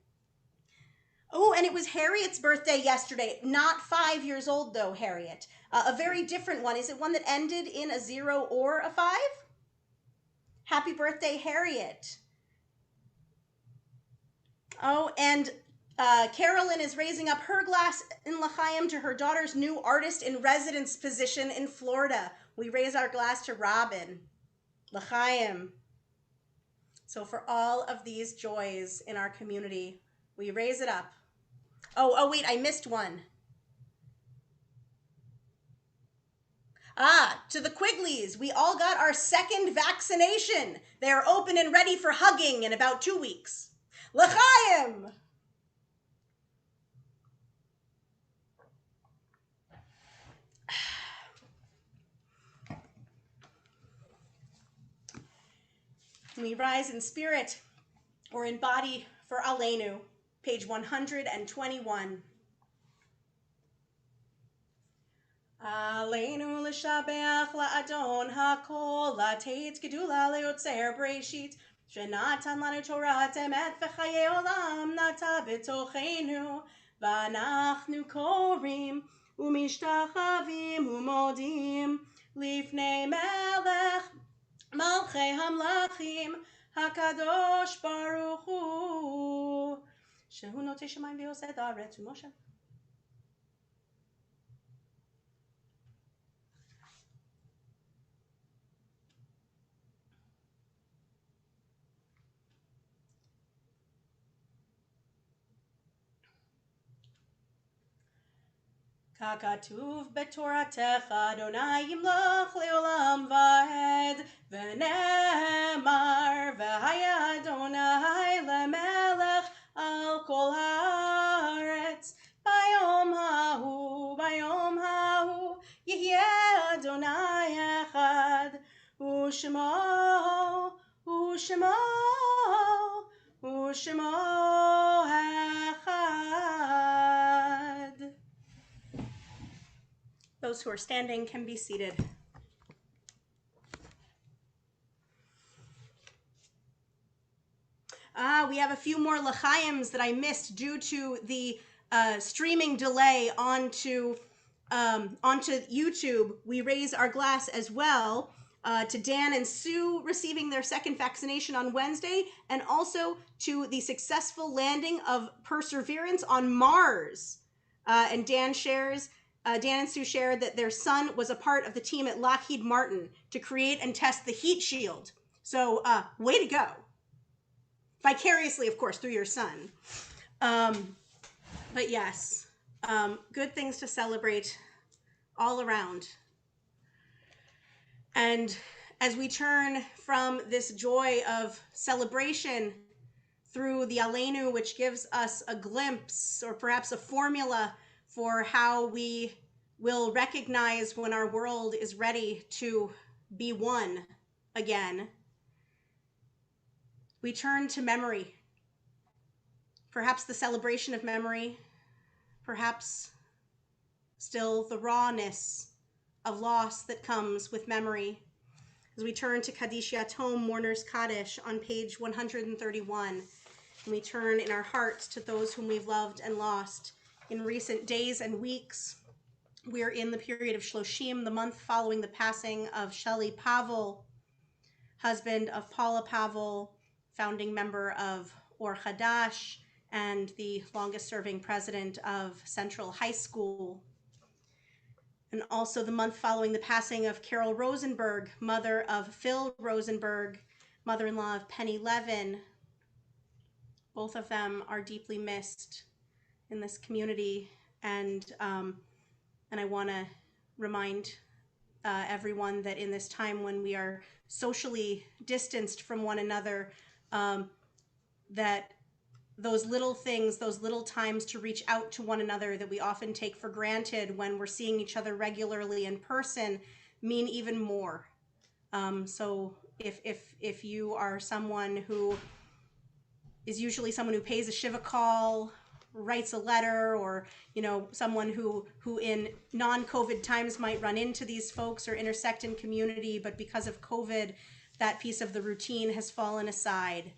Oh, and it was Harriet's birthday yesterday. Not 5 years old though, Harriet. A very different one. Is it one that ended in a 0 or a 5? Happy birthday, Harriet. Oh, and Carolyn is raising up her glass in l'chaim to her daughter's new artist in residence position in Florida. We raise our glass to Robin. L'chaim. So for all of these joys in our community, we raise it up. Oh, wait, I missed one. To the Quigleys, we all got our 2nd vaccination. They are open and ready for hugging in about 2 weeks. L'chaim! We rise in spirit or in body for Aleinu, page 121. Aleinu l'shabeach la'adon ha'kol la'teitz gedula le'otzer breshit שנתן לנו תורת אמת וחיי עולם נטע בתוכנו, ואנחנו קוראים ומשתחווים ומודים לפני מלך מלכי המלכים הקדוש ברוך הוא, שהוא נוטה שמיים ועושה את הארץ ומשה. ככתוב בתורתך, אדוני ימלוך לעולם ועד, ונאמר, והיה אדוני למלך על כל הארץ. ביום ההוא יהיה אדוני אחד, ושמו אחד. Those who are standing can be seated. We have a few more l'chaims that I missed due to the streaming delay onto YouTube. We raise our glass as well to Dan and Sue receiving their second vaccination on Wednesday, and also to the successful landing of Perseverance on Mars. And Dan and Sue shared that their son was a part of the team at Lockheed Martin to create and test the heat shield. So way to go. Vicariously, of course, through your son. But yes, good things to celebrate all around. And as we turn from this joy of celebration through the Aleinu, which gives us a glimpse or perhaps a formula for how we will recognize when our world is ready to be one again, we turn to memory. Perhaps the celebration of memory, perhaps still the rawness of loss that comes with memory. As we turn to Kaddish Yatom, Mourner's Kaddish, on page 131, and we turn in our hearts to those whom we've loved and lost in recent days and weeks. We're in the period of Shloshim, the month following the passing of Shelley Pavel, husband of Paula Pavel, founding member of Or Hadash, and the longest serving president of Central High School. And also the month following the passing of Carol Rosenberg, mother of Phil Rosenberg, mother-in-law of Penny Levin. Both of them are deeply missed in this community, and I want to remind everyone that in this time when we are socially distanced from one another, that those little things, those little times to reach out to one another that we often take for granted when we're seeing each other regularly in person mean even more. So if you are someone who is usually someone who pays a Shiva call, writes a letter, or someone who in non-COVID times might run into these folks or intersect in community, but because of COVID, that piece of the routine has fallen aside.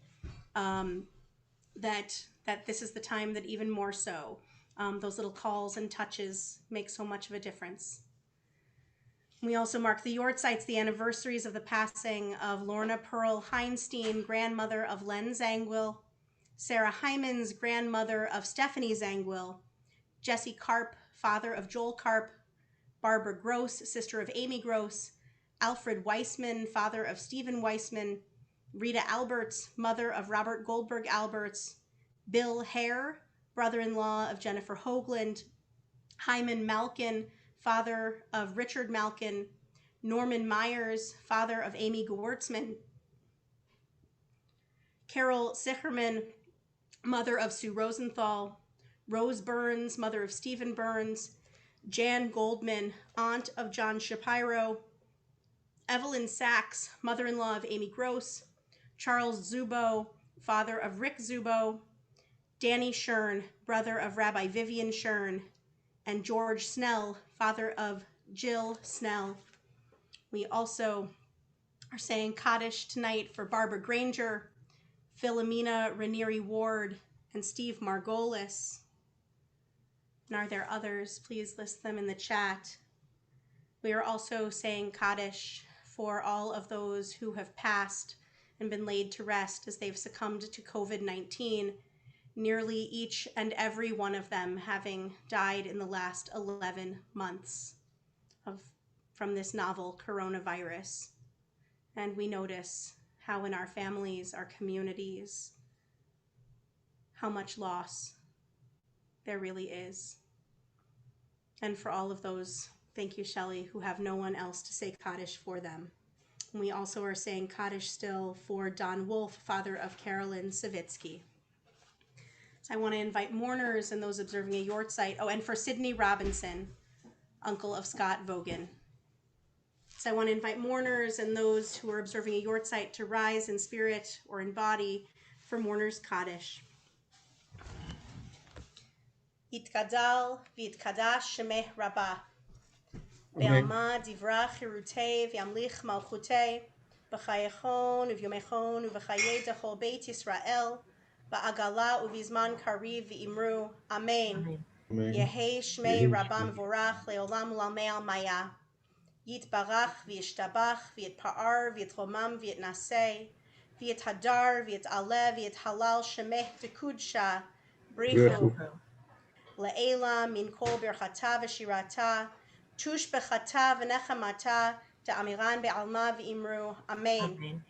That this is the time that even more so, those little calls and touches make so much of a difference. We also mark the Yortzites, the anniversaries of the passing of Lorna Pearl Heinstein, grandmother of Len Zangwill, Sarah Hyman's grandmother of Stephanie Zangwill, Jesse Karp, father of Joel Karp, Barbara Gross, sister of Amy Gross, Alfred Weissman, father of Stephen Weissman, Rita Alberts, mother of Robert Goldberg Alberts, Bill Hare, brother-in-law of Jennifer Hoagland, Hyman Malkin, father of Richard Malkin, Norman Myers, father of Amy Gewurtzman, Carol Sicherman, mother of Sue Rosenthal, Rose Burns, mother of Stephen Burns, Jan Goldman, aunt of John Shapiro, Evelyn Sachs, mother-in-law of Amy Gross, Charles Zubo, father of Rick Zubo, Danny Shern, brother of Rabbi Vivian Shern, and George Snell, father of Jill Snell. We also are saying Kaddish tonight for Barbara Granger, Philomena Ranieri Ward, and Steve Margolis. And are there others? Please list them in the chat. We are also saying Kaddish for all of those who have passed and been laid to rest as they've succumbed to COVID-19, nearly each and every one of them having died in the last 11 months from this novel coronavirus. And we notice how in our families, our communities, how much loss there really is. And for all of those, thank you, Shelley, who have no one else to say Kaddish for them. And we also are saying Kaddish still for Don Wolf, father of Carolyn Savitsky. So I want to invite mourners and those observing a yortzeit. Oh, and for Sidney Robinson, uncle of Scott Vogan. So I want to invite mourners and those who are observing a yortzeit to rise in spirit or in body for mourners Kaddish. Yitkadal v'yitkadash shemeh rabbah. Ve'alma divra chirutei v'yamlich malchutei. B'chayechon uvyomechon uv'chayei dechol beit Yisrael. Ba'agala uvizman kariv v'imru. Amen. Yehei shmei rabbah mevorach leolam u'lamei al maya. Yitbarach v'yishtabach v'yitpa'ar v'yitromam v'yitnaseh. V'yithadar v'yitaleh v'yithalal shemeh dekudsha. Brichu. Le'ela min kol birchata v'shirata, tush bechata v'nechamata, da'amiran be'alma v'imru. Amen.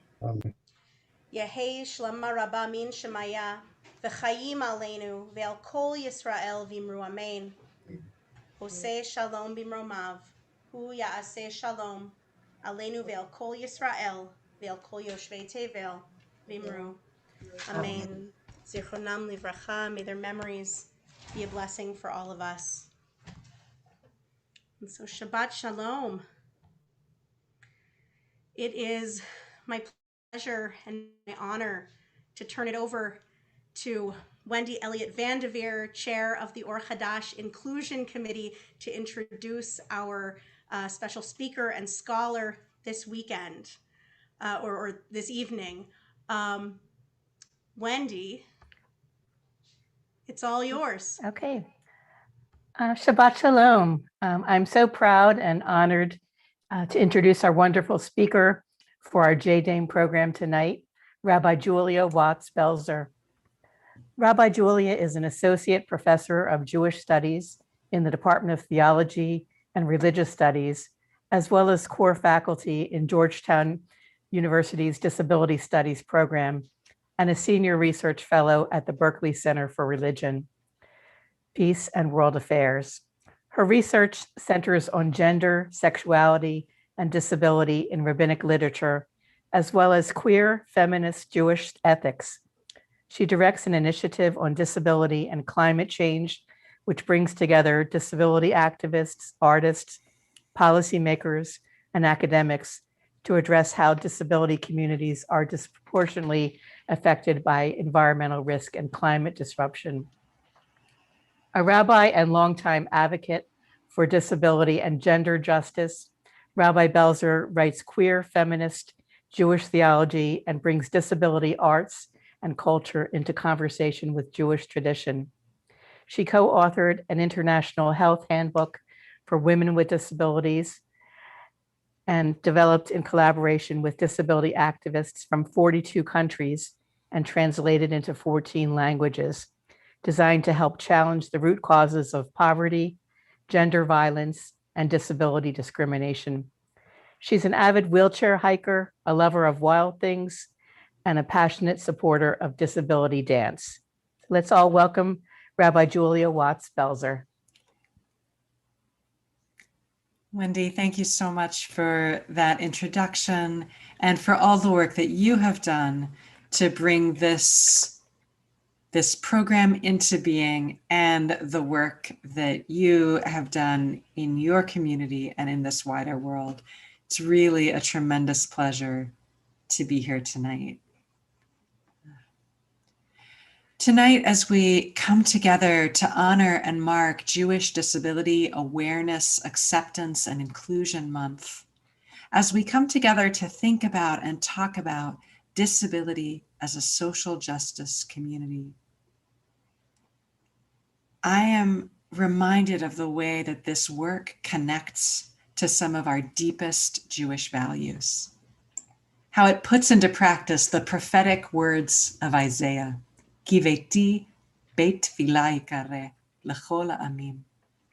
Yehei shlama rabba min shemaya, v'chayim aleinu, ve'al kol Yisrael v'imru. Amen. Oseh shalom b'mromav, hu ya'aseh shalom, aleinu ve'al kol Yisrael, ve'al kol yoshvei tevel v'imru. Amen. Zichronam livracha, may their memories be a blessing for all of us. And so Shabbat Shalom. It is my pleasure and my honor to turn it over to Wendy Elliott Vandeveer, Chair of the Or Hadash Inclusion Committee, to introduce our special speaker and scholar this weekend, or this evening. Wendy, it's all yours. Okay. Shabbat Shalom. I'm so proud and honored to introduce our wonderful speaker for our JDAIM program tonight, Rabbi Julia Watts-Belser. Rabbi Julia is an associate professor of Jewish studies in the Department of Theology and Religious Studies, as well as core faculty in Georgetown University's Disability Studies program, and a senior research fellow at the Berkeley Center for Religion, Peace and World Affairs. Her research centers on gender, sexuality, and disability in rabbinic literature, as well as queer, feminist Jewish ethics. She directs an initiative on disability and climate change, which brings together disability activists, artists, policymakers, and academics to address how disability communities are disproportionately affected by environmental risk and climate disruption. A rabbi and longtime advocate for disability and gender justice, Rabbi Belser writes queer, feminist, Jewish theology and brings disability arts and culture into conversation with Jewish tradition. She co-authored an international health handbook for women with disabilities and developed in collaboration with disability activists from 42 countries and translated into 14 languages, designed to help challenge the root causes of poverty, gender violence, and disability discrimination. She's an avid wheelchair hiker, a lover of wild things, and a passionate supporter of disability dance. Let's all welcome Rabbi Julia Watts-Belser. Wendy, thank you so much for that introduction and for all the work that you have done to bring this program into being, and the work that you have done in your community and in this wider world. It's really a tremendous pleasure to be here tonight. Tonight, as we come together to honor and mark Jewish Disability Awareness, Acceptance, and Inclusion Month, as we come together to think about and talk about disability, as a social justice community. I am reminded of the way that this work connects to some of our deepest Jewish values, how it puts into practice the prophetic words of Isaiah, Kiveti beit tefillah yikareh lechol ha'amim.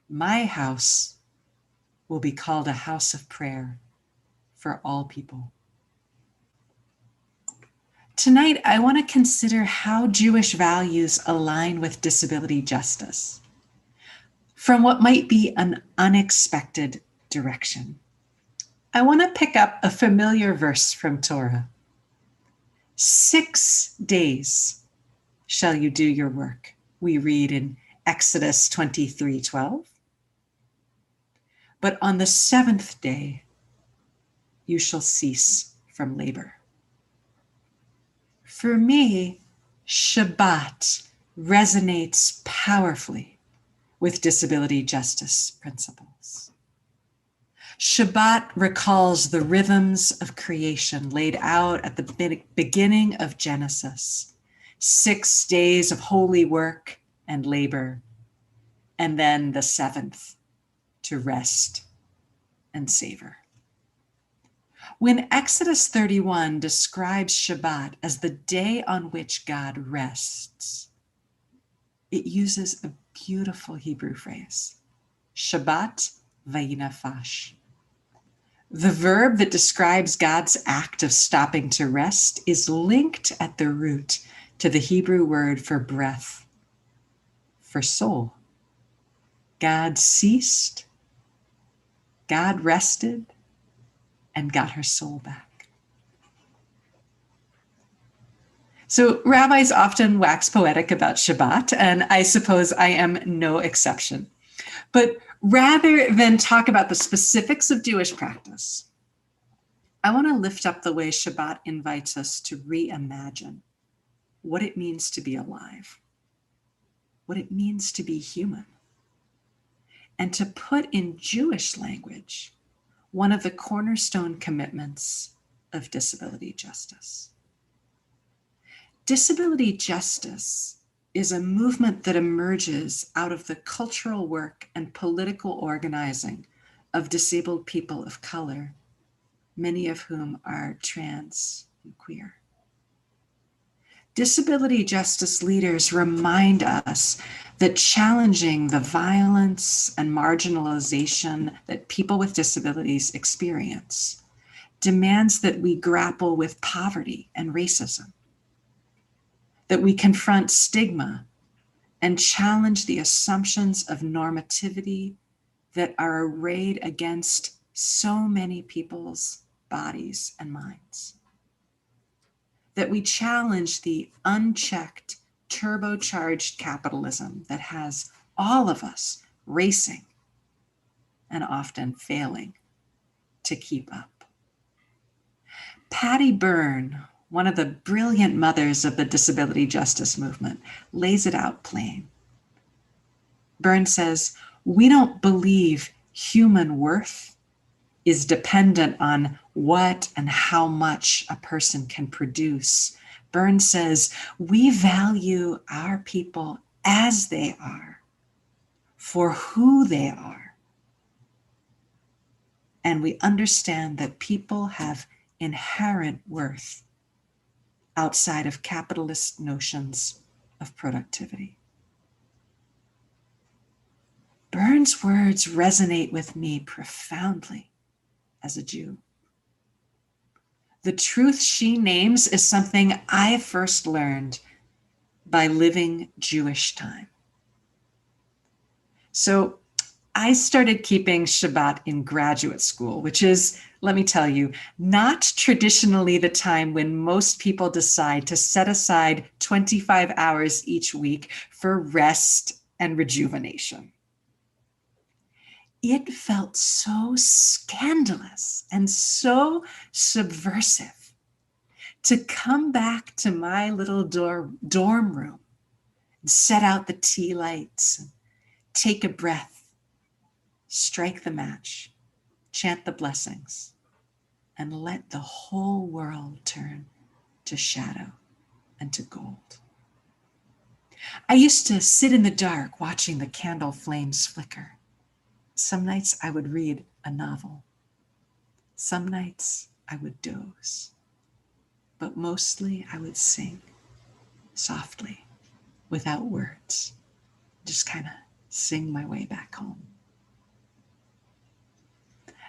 My house will be called a house of prayer for all people. Tonight, I want to consider how Jewish values align with disability justice from what might be an unexpected direction. I want to pick up a familiar verse from Torah. 6 days shall you do your work, we read in Exodus 23:12. But on the 7th day, you shall cease from labor. For me, Shabbat resonates powerfully with disability justice principles. Shabbat recalls the rhythms of creation laid out at the beginning of Genesis. 6 days of holy work and labor, and then the 7th to rest and savor. When Exodus 31 describes Shabbat as the day on which God rests, it uses a beautiful Hebrew phrase, Shabbat vayinafash. The verb that describes God's act of stopping to rest is linked at the root to the Hebrew word for breath, for soul. God ceased, God rested, and got her soul back. So rabbis often wax poetic about Shabbat, and I suppose I am no exception. But rather than talk about the specifics of Jewish practice, I want to lift up the way Shabbat invites us to reimagine what it means to be alive, what it means to be human, and to put in Jewish language one of the cornerstone commitments of disability justice. Disability justice is a movement that emerges out of the cultural work and political organizing of disabled people of color, many of whom are trans and queer. Disability justice leaders remind us that challenging the violence and marginalization that people with disabilities experience demands that we grapple with poverty and racism, that we confront stigma and challenge the assumptions of normativity that are arrayed against so many people's bodies and minds. That we challenge the unchecked, turbocharged capitalism that has all of us racing and often failing to keep up. Patty Byrne, one of the brilliant mothers of the disability justice movement, lays it out plain. Byrne says, "We don't believe human worth is dependent on what and how much a person can produce." Byrne says, "We value our people as they are, for who they are. And we understand that people have inherent worth outside of capitalist notions of productivity." Byrne's words resonate with me profoundly as a Jew. The truth she names is something I first learned by living Jewish time. So I started keeping Shabbat in graduate school, which is, let me tell you, not traditionally the time when most people decide to set aside 25 hours each week for rest and rejuvenation. It felt so scandalous and so subversive to come back to my little dorm room and set out the tea lights, and take a breath, strike the match, chant the blessings, and let the whole world turn to shadow and to gold. I used to sit in the dark watching the candle flames flicker. Some nights I would read a novel. Some nights I would doze. But mostly I would sing softly, without words, just kind of sing my way back home.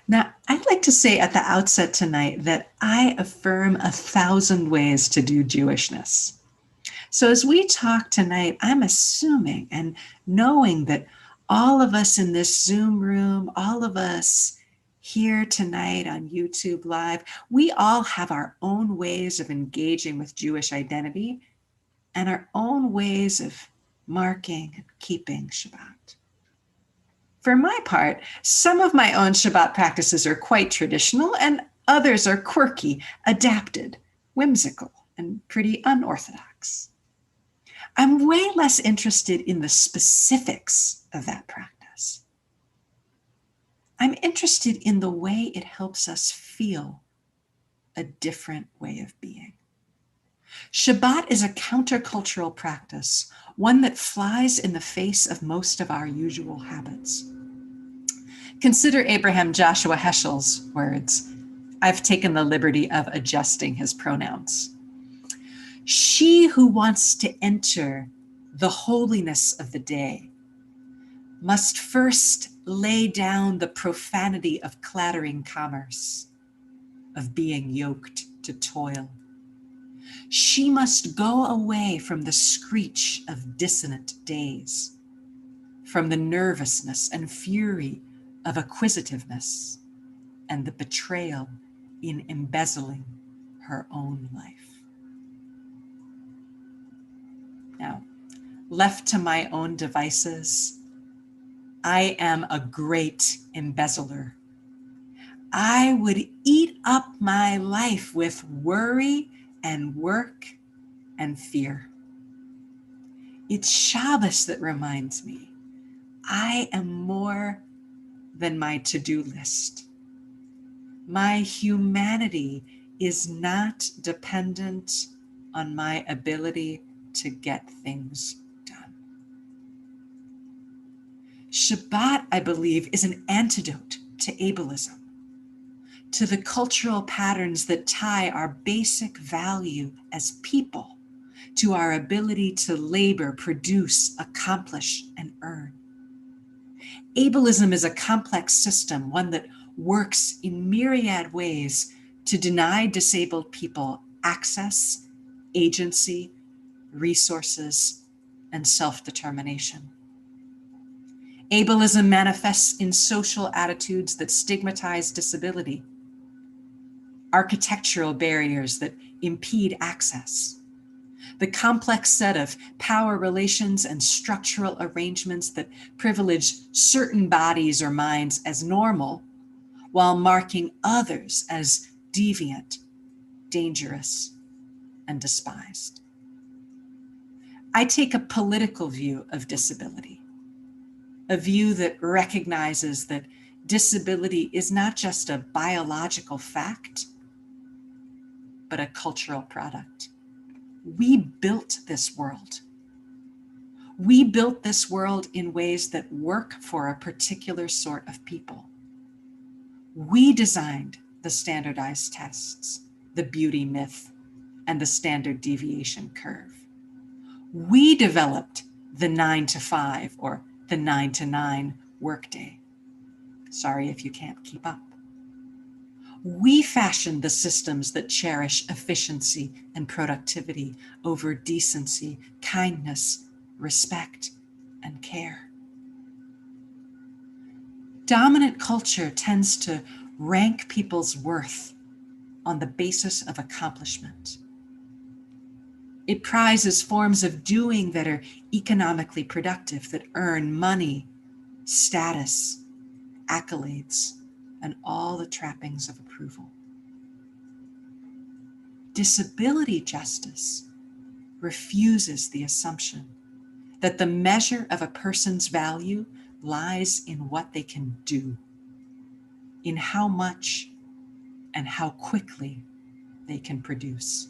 Now, I'd like to say at the outset tonight that I affirm 1,000 ways to do Jewishness. So as we talk tonight, I'm assuming and knowing that all of us in this Zoom room, all of us here tonight on YouTube Live, we all have our own ways of engaging with Jewish identity and our own ways of marking and keeping Shabbat. For my part, some of my own Shabbat practices are quite traditional and others are quirky, adapted, whimsical, and pretty unorthodox. I'm way less interested in the specifics of that practice. I'm interested in the way it helps us feel a different way of being. Shabbat is a countercultural practice, one that flies in the face of most of our usual habits. Consider Abraham Joshua Heschel's words. I've taken the liberty of adjusting his pronouns. She who wants to enter the holiness of the day must first lay down the profanity of clattering commerce, of being yoked to toil. She must go away from the screech of dissonant days, from the nervousness and fury of acquisitiveness, and the betrayal in embezzling her own life. Now, left to my own devices, I am a great embezzler. I would eat up my life with worry and work and fear. It's Shabbos that reminds me, I am more than my to-do list. My humanity is not dependent on my ability to get things done. Shabbat, I believe, is an antidote to ableism, to the cultural patterns that tie our basic value as people to our ability to labor, produce, accomplish, and earn. Ableism is a complex system, one that works in myriad ways to deny disabled people access, agency, resources, and self-determination. Ableism manifests in social attitudes that stigmatize disability, architectural barriers that impede access, the complex set of power relations and structural arrangements that privilege certain bodies or minds as normal while marking others as deviant, dangerous, and despised. I take a political view of disability, a view that recognizes that disability is not just a biological fact, but a cultural product. We built this world. We built this world in ways that work for a particular sort of people. We designed the standardized tests, the beauty myth, and the standard deviation curve. We developed the 9 to 5 or the 9 to 9 workday. Sorry if you can't keep up. We fashioned the systems that cherish efficiency and productivity over decency, kindness, respect, and care. Dominant culture tends to rank people's worth on the basis of accomplishment. It prizes forms of doing that are economically productive, that earn money, status, accolades, and all the trappings of approval. Disability justice refuses the assumption that the measure of a person's value lies in what they can do, in how much and how quickly they can produce.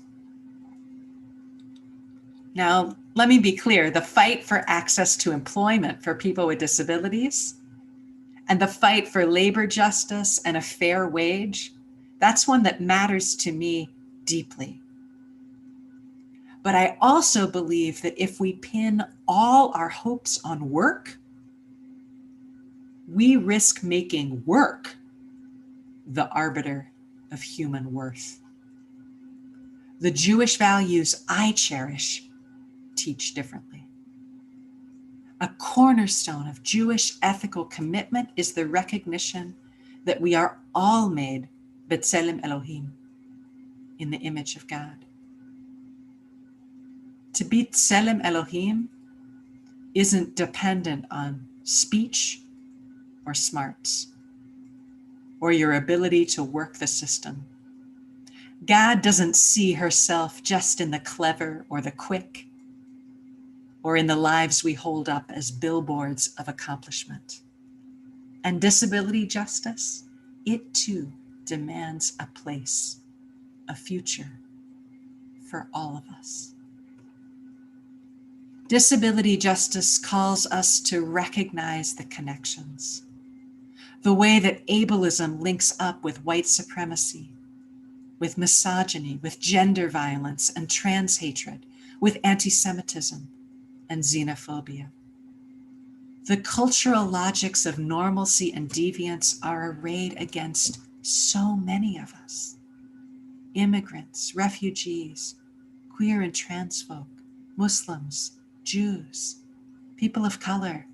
Now, let me be clear, the fight for access to employment for people with disabilities and the fight for labor justice and a fair wage, that's one that matters to me deeply. But I also believe that if we pin all our hopes on work, we risk making work the arbiter of human worth. The Jewish values I cherish teach differently. A cornerstone of Jewish ethical commitment is the recognition that we are all made B'Tselem Elohim, in the image of God. To be Tselem Elohim isn't dependent on speech or smarts or your ability to work the system. God doesn't see herself just in the clever or the quick or in the lives we hold up as billboards of accomplishment. And disability justice, it too demands a place, a future for all of us. Disability justice calls us to recognize the connections, the way that ableism links up with white supremacy, with misogyny, with gender violence and trans hatred, with anti-Semitism and xenophobia. The cultural logics of normalcy and deviance are arrayed against so many of us. Immigrants, refugees, queer and trans folk, Muslims, Jews, people of color,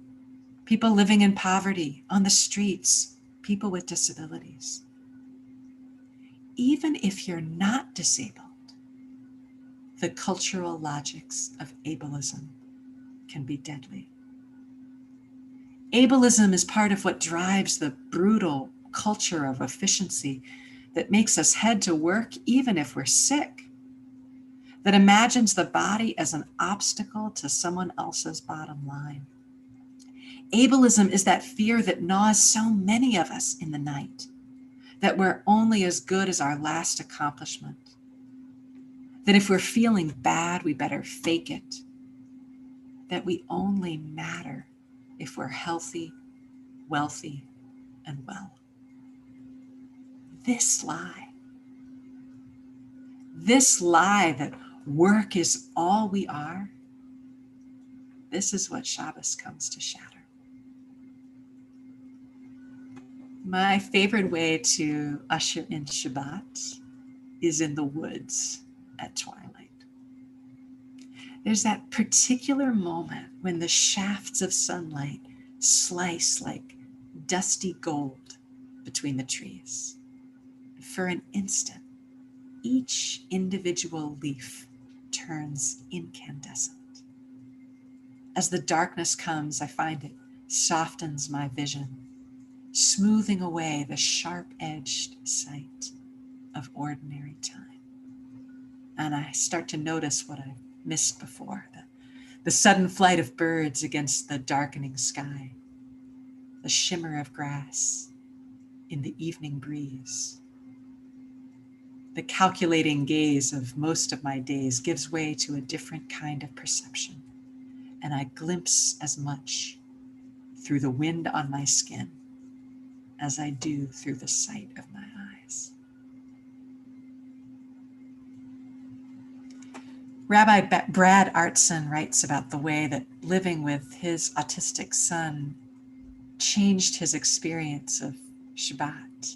people living in poverty, on the streets, people with disabilities. Even if you're not disabled, the cultural logics of ableism can be deadly. Ableism is part of what drives the brutal culture of efficiency that makes us head to work even if we're sick, that imagines the body as an obstacle to someone else's bottom line. Ableism is that fear that gnaws so many of us in the night, that we're only as good as our last accomplishment, that if we're feeling bad, we better fake it, that we only matter if we're healthy, wealthy, and well. This lie that work is all we are, this is what Shabbos comes to shatter. My favorite way to usher in Shabbat is in the woods at twilight. There's that particular moment when the shafts of sunlight slice like dusty gold between the trees. For an instant, each individual leaf turns incandescent. As the darkness comes, I find it softens my vision, smoothing away the sharp-edged sight of ordinary time. And I start to notice what I missed before, the sudden flight of birds against the darkening sky, the shimmer of grass in the evening breeze. The calculating gaze of most of my days gives way to a different kind of perception, and I glimpse as much through the wind on my skin as I do through the sight of my eyes. Rabbi Brad Artson writes about the way that living with his autistic son changed his experience of Shabbat.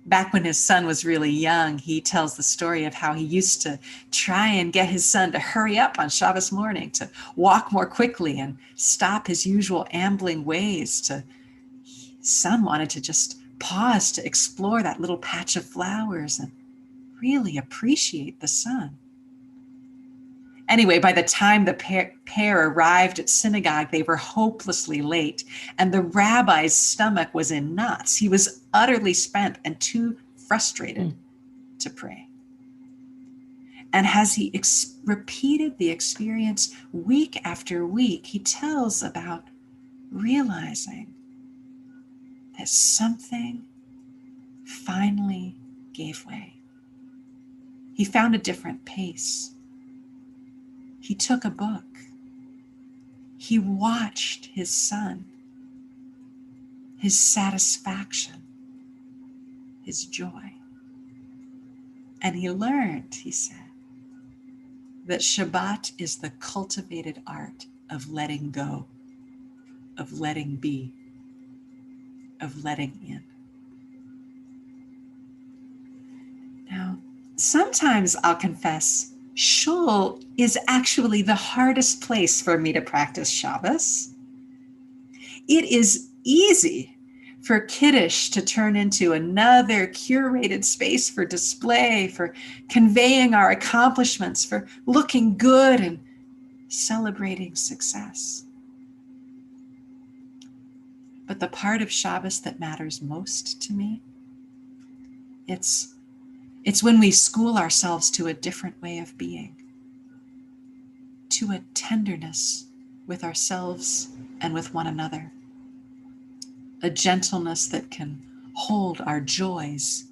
Back when his son was really young, he tells the story of how he used to try and get his son to hurry up on Shabbos morning, to walk more quickly and stop his usual ambling ways. His son wanted to just pause to explore that little patch of flowers and really appreciate the sun. Anyway, by the time the pair arrived at synagogue, they were hopelessly late, and the rabbi's stomach was in knots. He was utterly spent and too frustrated to pray. And as he repeated the experience week after week, he tells about realizing that something finally gave way. He found a different pace. He took a book. He watched his son, his satisfaction, his joy. And he learned, he said, that Shabbat is the cultivated art of letting go, of letting be, of letting in. Now, sometimes I'll confess, shul is actually the hardest place for me to practice Shabbos. It is easy for Kiddush to turn into another curated space for display, for conveying our accomplishments, for looking good and celebrating success. But the part of Shabbos that matters most to me, it's when we school ourselves to a different way of being, to a tenderness with ourselves and with one another, a gentleness that can hold our joys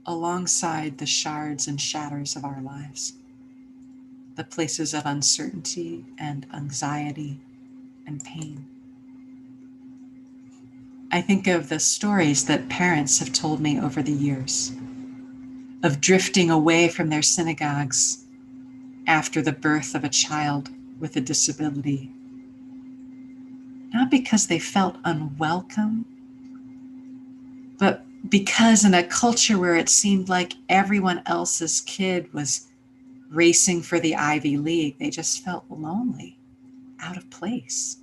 alongside the shards and shatters of our lives, the places of uncertainty and anxiety and pain. I think of the stories that parents have told me over the years of drifting away from their synagogues after the birth of a child with a disability, not because they felt unwelcome, but because in a culture where it seemed like everyone else's kid was racing for the Ivy League, they just felt lonely, out of place,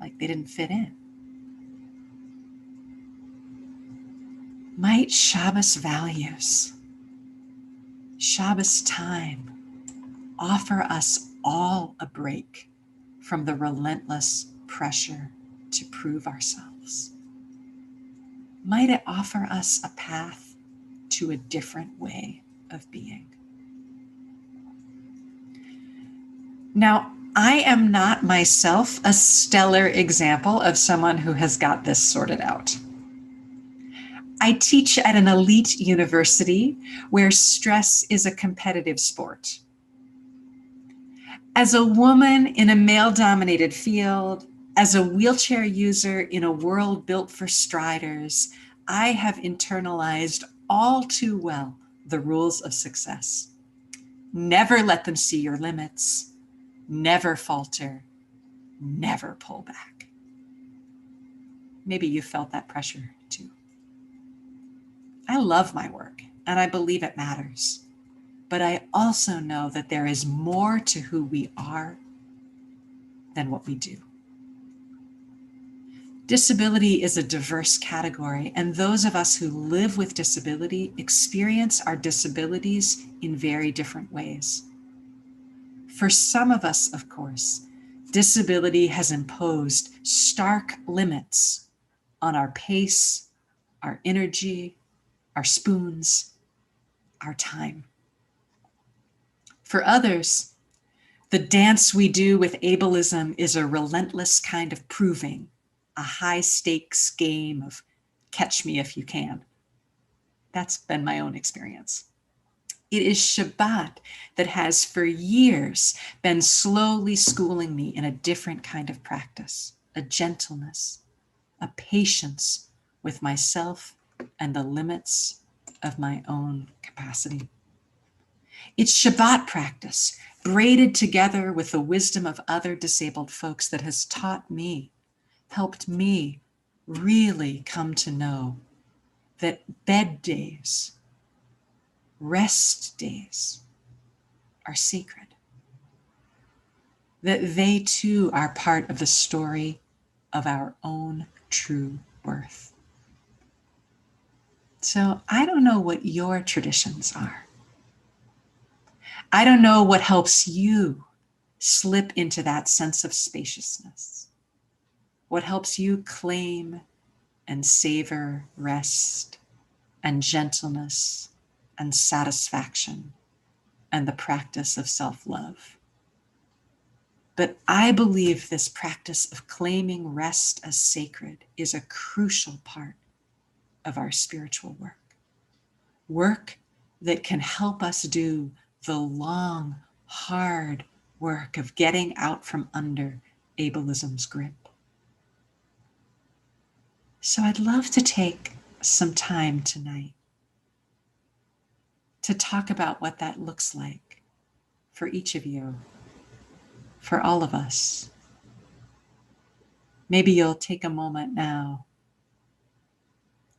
like they didn't fit in. Might Shabbos values, Shabbos time, offer us all a break from the relentless pressure to prove ourselves. Might it offer us a path to a different way of being. Now, I am not myself a stellar example of someone who has got this sorted out. I teach at an elite university where stress is a competitive sport. As a woman in a male-dominated field, as a wheelchair user in a world built for striders, I have internalized all too well the rules of success. Never let them see your limits, never falter, never pull back. Maybe you felt that pressure too. I love my work and I believe it matters, but I also know that there is more to who we are than what we do. Disability is a diverse category, and those of us who live with disability experience our disabilities in very different ways. For some of us, of course, disability has imposed stark limits on our pace, our energy, our spoons, our time. For others, the dance we do with ableism is a relentless kind of proving, a high stakes game of catch me if you can. That's been my own experience. It is Shabbat that has for years been slowly schooling me in a different kind of practice, a gentleness, a patience with myself and the limits of my own capacity. It's Shabbat practice, braided together with the wisdom of other disabled folks, that has taught me, helped me really come to know that bed days, rest days are sacred, that they too are part of the story of our own true worth. So I don't know what your traditions are. I don't know what helps you slip into that sense of spaciousness, what helps you claim and savor rest and gentleness and satisfaction and the practice of self-love. But I believe this practice of claiming rest as sacred is a crucial part of our spiritual work. Work that can help us do the long, hard work of getting out from under ableism's grip. So I'd love to take some time tonight to talk about what that looks like for each of you, for all of us. Maybe you'll take a moment now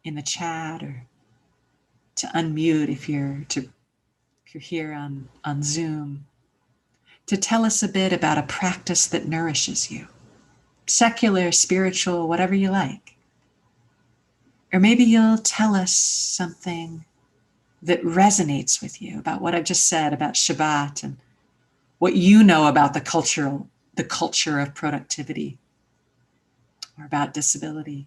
in the chat or to unmute if you're here on Zoom, to tell us a bit about a practice that nourishes you, secular, spiritual, whatever you like. Or maybe you'll tell us something that resonates with you about what I've just said about Shabbat and what you know about the culture of productivity, or about disability,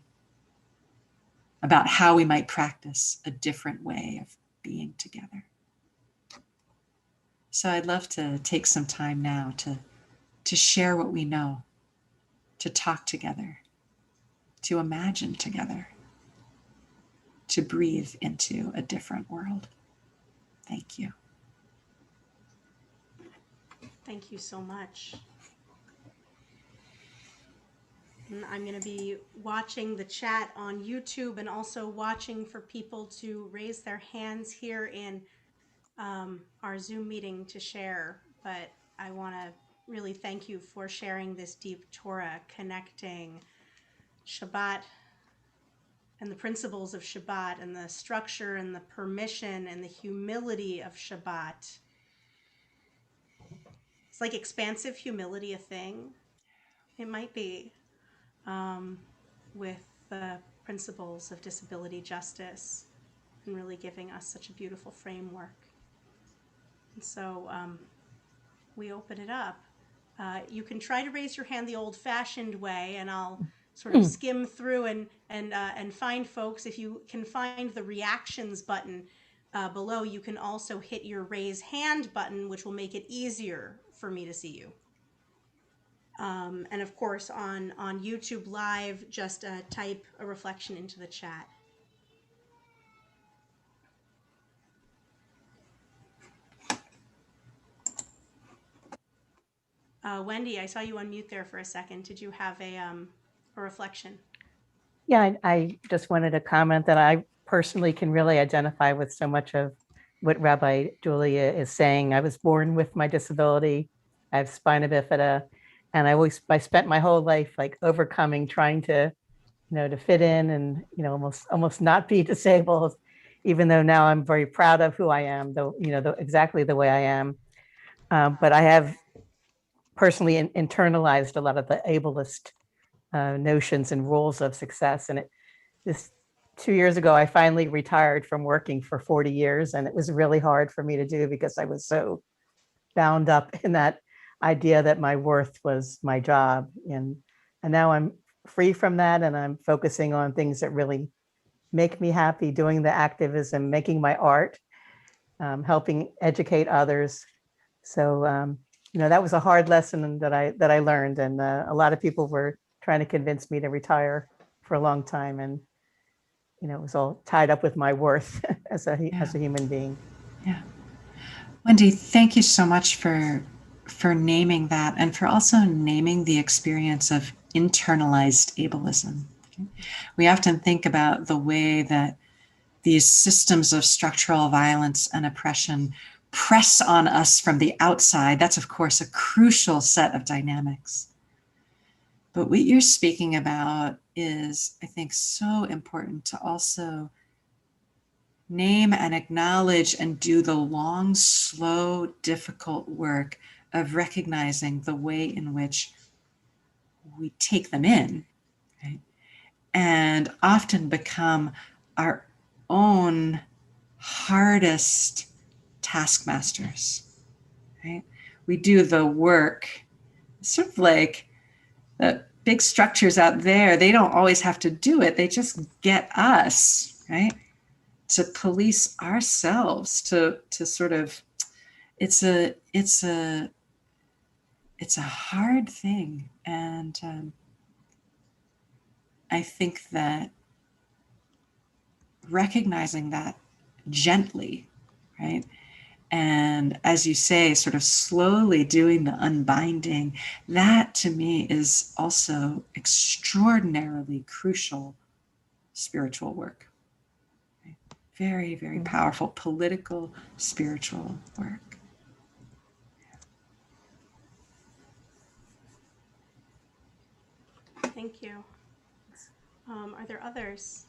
about how we might practice a different way of being together. So I'd love to take some time now to share what we know, to talk together, to imagine together, to breathe into a different world. Thank you. Thank you so much. And I'm going to be watching the chat on YouTube and also watching for people to raise their hands here in our Zoom meeting to share. But I want to really thank you for sharing this deep Torah, connecting Shabbat and the principles of Shabbat and the structure and the permission and the humility of Shabbat. It's like expansive humility a thing? It might be, with the principles of disability justice and really giving us such a beautiful framework. And so we open it up. You can try to raise your hand the old-fashioned way, and I'll sort of skim through and find folks. If you can find the reactions button below, you can also hit your raise hand button, which will make it easier for me to see you. And of course, on YouTube Live, just type a reflection into the chat. Wendy, I saw you unmute there for a second. Did you have a reflection? Yeah, I just wanted to comment that I personally can really identify with so much of what Rabbi Julia is saying. I was born with my disability. I have spina bifida, and I spent my whole life like overcoming, trying to, to fit in and, almost not be disabled, even though now I'm very proud of who I am, though, exactly the way I am. But I have personally internalized a lot of the ableist notions and rules of success. And this 2 years ago, I finally retired from working for 40 years. And it was really hard for me to do because I was so bound up in that idea that my worth was my job. And now I'm free from that. And I'm focusing on things that really make me happy, doing the activism, making my art, helping educate others. So, that was a hard lesson that I learned. And a lot of people were trying to convince me to retire for a long time. And, it was all tied up with my worth as a human being. Yeah. Wendy, thank you so much for naming that, and for also naming the experience of internalized ableism. We often think about the way that these systems of structural violence and oppression press on us from the outside. That's, of course, a crucial set of dynamics. But what you're speaking about is, I think, so important to also name and acknowledge and do the long, slow, difficult work of recognizing the way in which we take them in, right? And often become our own hardest taskmasters, right? We do the work, sort of like the big structures out there. They don't always have to do it. They just get us, right? To police ourselves, to sort of, it's a hard thing. And I think that recognizing that gently, right? And as you say, sort of slowly doing the unbinding, that to me is also extraordinarily crucial spiritual work. Very, very powerful political, spiritual work. Thank you. Are there others?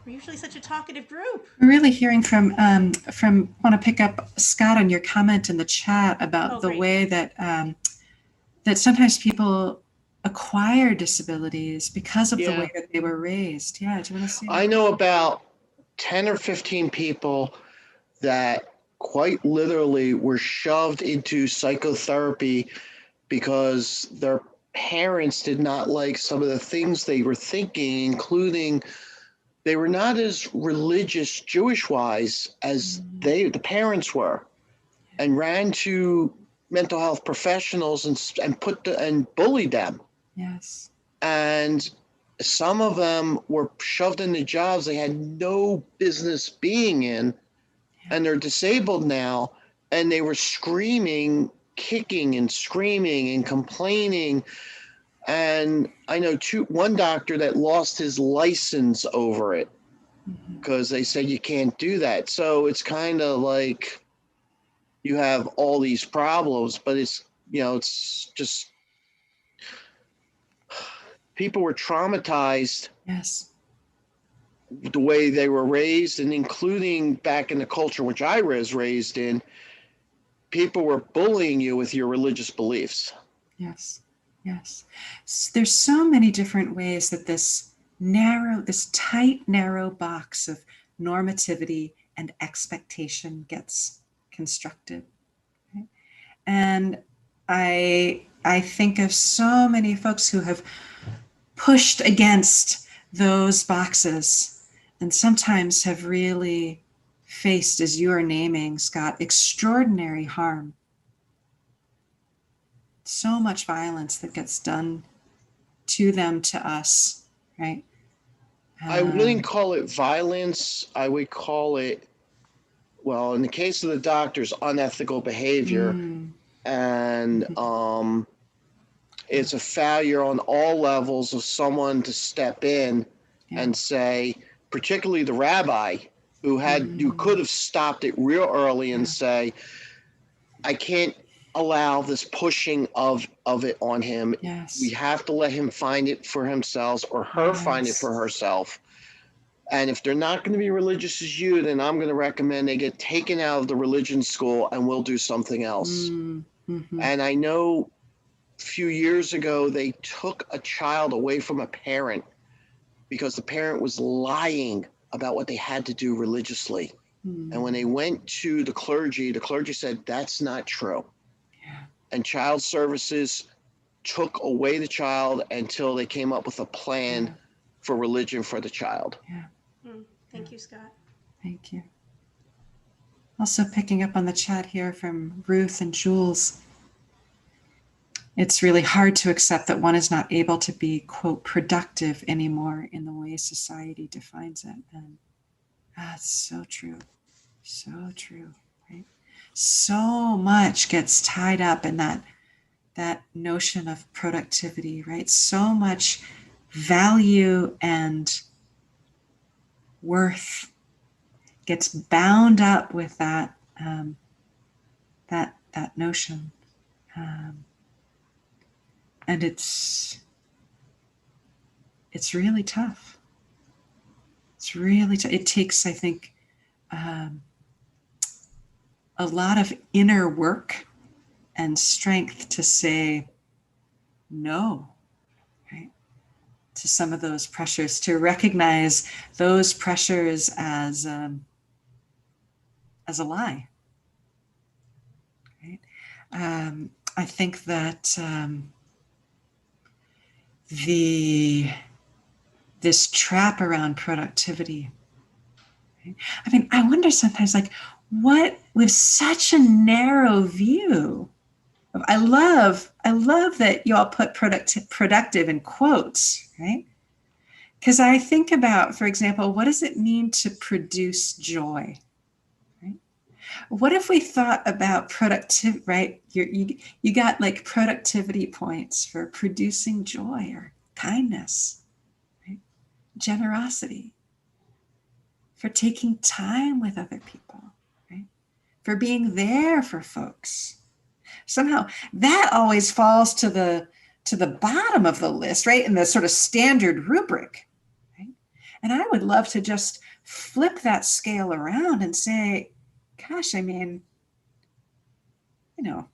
We're usually such a talkative group. We're really hearing from want to pick up, Scott, on your comment in the chat about Oh, the great. way that that sometimes people acquire disabilities because of the Yeah. way that they were raised. Yeah, do you want to say? I know about 10 or 15 people that quite literally were shoved into psychotherapy because their parents did not like some of the things they were thinking, including they were not as religious Jewish wise as the parents were, and ran to mental health professionals and bullied them. Yes. And some of them were shoved into jobs they had no business being in, and they're disabled now, and they were screaming, kicking and screaming and complaining. And I know one doctor that lost his license over it because they said you can't do that. So it's kind of like you have all these problems, but it's just people were traumatized. Yes. The way they were raised, and including back in the culture which I was raised in, people were bullying you with your religious beliefs. Yes. Yes. There's so many different ways that this tight, narrow box of normativity and expectation gets constructed. Right? And I think of so many folks who have pushed against those boxes and sometimes have really faced, as you are naming, Scott, extraordinary harm. So much violence that gets done to them, to us, right? I wouldn't call it violence. I would call it, well, in the case of the doctors, unethical behavior. And it's a failure on all levels of someone to step in and say, particularly the rabbi, you could have stopped it real early and say, I can't allow this pushing of it on him. Yes. We have to let him find it for himself, or her find it for herself. And if they're not going to be religious as you, then I'm going to recommend they get taken out of the religion school and we'll do something else. And I know a few years ago, they took a child away from a parent because the parent was lying about what they had to do religiously. And when they went to the clergy said, that's not true. And child services took away the child until they came up with a plan for religion for the child. Thank you, Scott. Thank you. Also picking up on the chat here from Ruth and Jules. It's really hard to accept that one is not able to be, quote, productive anymore in the way society defines it. And that's so true. So true, right? So much gets tied up in that notion of productivity, right? So much value and worth gets bound up with that notion, and it's really tough. It's really tough. It takes, I think, a lot of inner work and strength to say no, right, to some of those pressures, to recognize those pressures as a lie. Right? I think that this trap around productivity. Right? I mean, I wonder sometimes, like, what with such a narrow view. I love I love that you all put productive in quotes, right? Because I think about, for example, what does it mean to produce joy? Right? What if we thought about productivity, right? You got like productivity points for producing joy or kindness, right? Generosity, for taking time with other people, right? For being there for folks. Somehow that always falls to the bottom of the list, right? In the sort of standard rubric, right? And I would love to just flip that scale around and say, gosh, I mean, you know,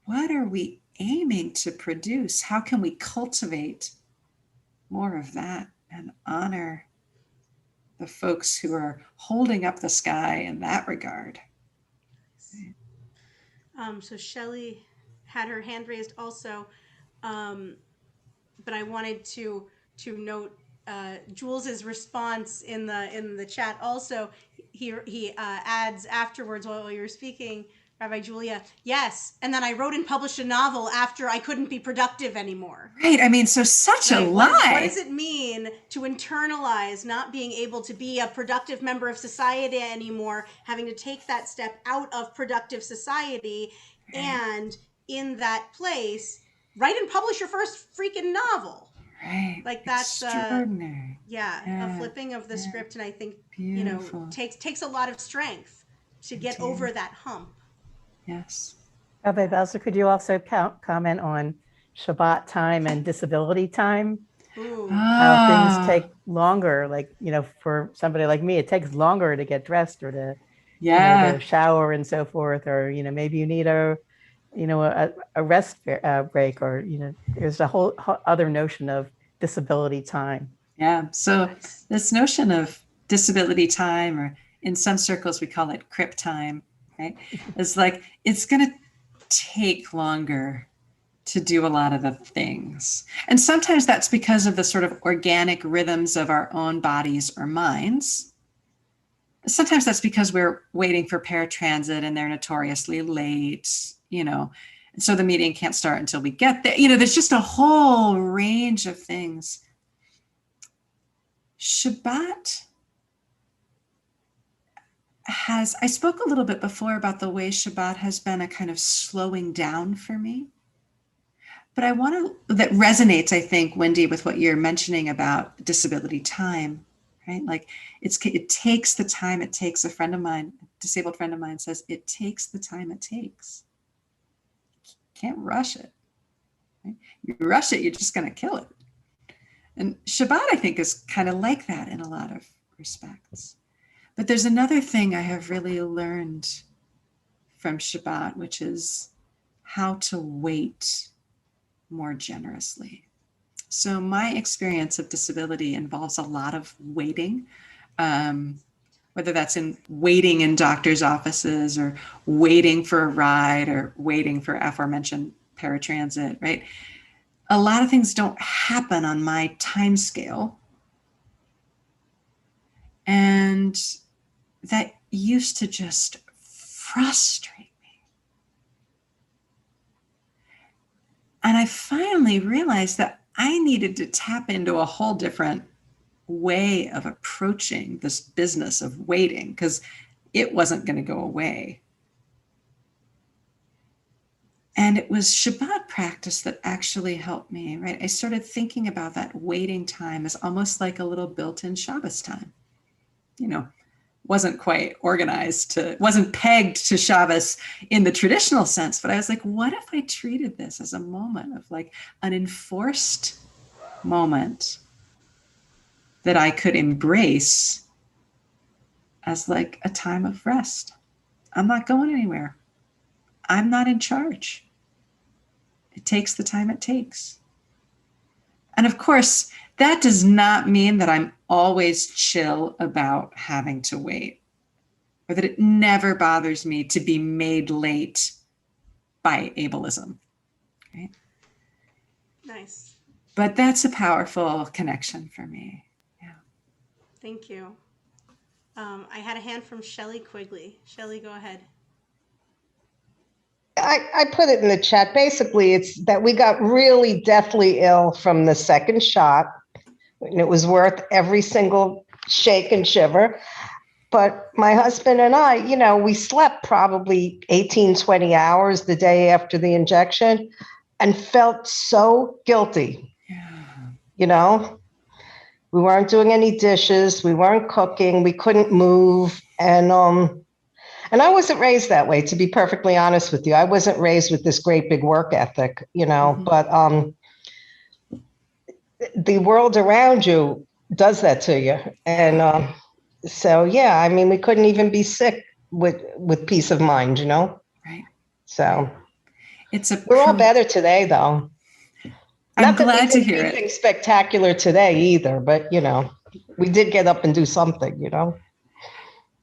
what are we aiming to produce? How can we cultivate more of that and honor the folks who are holding up the sky in that regard? So Shelley had her hand raised also, but I wanted to note Jules's response in the chat also. He adds afterwards while you were speaking, Rabbi Julia, yes, and then I wrote and published a novel after I couldn't be productive anymore. Right. I mean, so such a lie. What does it mean to internalize not being able to be a productive member of society anymore, having to take that step out of productive society, and in that place, write and publish your first freaking novel? Right. Like that's extraordinary. A flipping of the script, and I think Beautiful. takes a lot of strength to get over that hump. Yes. Rabbi Belser, could you also comment on Shabbat time and disability time? Ooh. How things take longer, like, for somebody like me, it takes longer to get dressed or to shower and so forth, or, maybe you need a rest break, or, there's a whole other notion of disability time. Yeah. So this notion of disability time, or in some circles, we call it crip time, right? It's like, it's going to take longer to do a lot of the things. And sometimes that's because of the sort of organic rhythms of our own bodies or minds. Sometimes that's because we're waiting for paratransit and they're notoriously late, and so the meeting can't start until we get there. There's just a whole range of things. Shabbat I spoke a little bit before about the way Shabbat has been a kind of slowing down for me. But that resonates, I think, Wendy, with what you're mentioning about disability time, right? Like it takes the time it takes. A disabled friend of mine says, it takes the time it takes. You can't rush it. Right? You rush it, you're just going to kill it. And Shabbat, I think, is kind of like that in a lot of respects. But there's another thing I have really learned from Shabbat, which is how to wait more generously. So my experience of disability involves a lot of waiting, whether that's waiting in doctor's offices, or waiting for a ride, or waiting for aforementioned paratransit, right? A lot of things don't happen on my time scale. And that used to just frustrate me. And I finally realized that I needed to tap into a whole different way of approaching this business of waiting, because it wasn't going to go away. And it was Shabbat practice that actually helped me, right? I started thinking about that waiting time as almost like a little built-in Shabbos time. Wasn't quite wasn't pegged to Shabbos in the traditional sense, but I was like, what if I treated this as a moment of like an enforced moment that I could embrace as like a time of rest? I'm not going anywhere. I'm not in charge. It takes the time it takes. And of course, that does not mean that I'm always chill about having to wait, or that it never bothers me to be made late by ableism, right? Nice. But that's a powerful connection for me. Yeah. Thank you. I had a hand from Shelley Quigley. Shelley, go ahead. I put it in the chat. Basically, it's that we got really deathly ill from the second shot, and it was worth every single shake and shiver. But my husband and I, we slept probably 18, 20 hours the day after the injection and felt so guilty. Yeah. We weren't doing any dishes. We weren't cooking. We couldn't move. And I wasn't raised that way, to be perfectly honest with you. I wasn't raised with this great big work ethic, but the world around you does that to you. And so, yeah, I mean, we couldn't even be sick with peace of mind, Right. So We're all better today, though. I'm Not that we glad to did hear anything it. spectacular today either, but, we did get up and do something,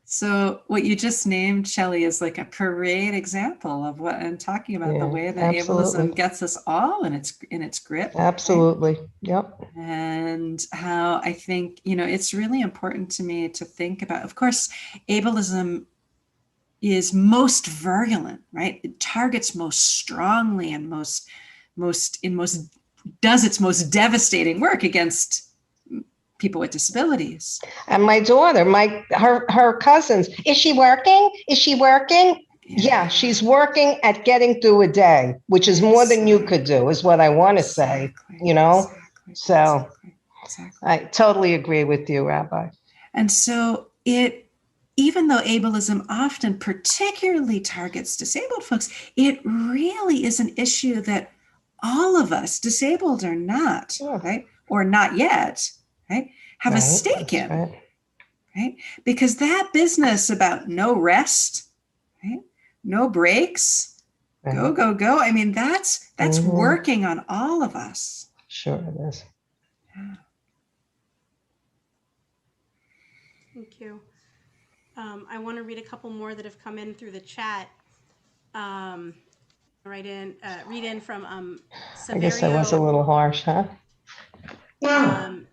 So what you just named, Shelley, is like a great example of what I'm talking about, the way that absolutely. ableism gets us all in its grip. Absolutely. Right? Yep. And how I think, it's really important to me to think about, of course, ableism is most virulent, right? It targets most strongly and does its most devastating work against people with disabilities. And my daughter, her cousins, is she working? Is she working? Yeah, she's working at getting through a day, which is more than you could do, is what I want to say, So Exactly. I totally agree with you, Rabbi. And so even though ableism often particularly targets disabled folks, it really is an issue that all of us, disabled or not, right, or not yet, right, have a stake in, right? Because that business about no rest, right, no breaks, go, go, go. I mean, that's working on all of us. Sure it is. Yeah. Thank you. I want to read a couple more that have come in through the chat. Read in from Severio. I guess I was a little harsh, huh? From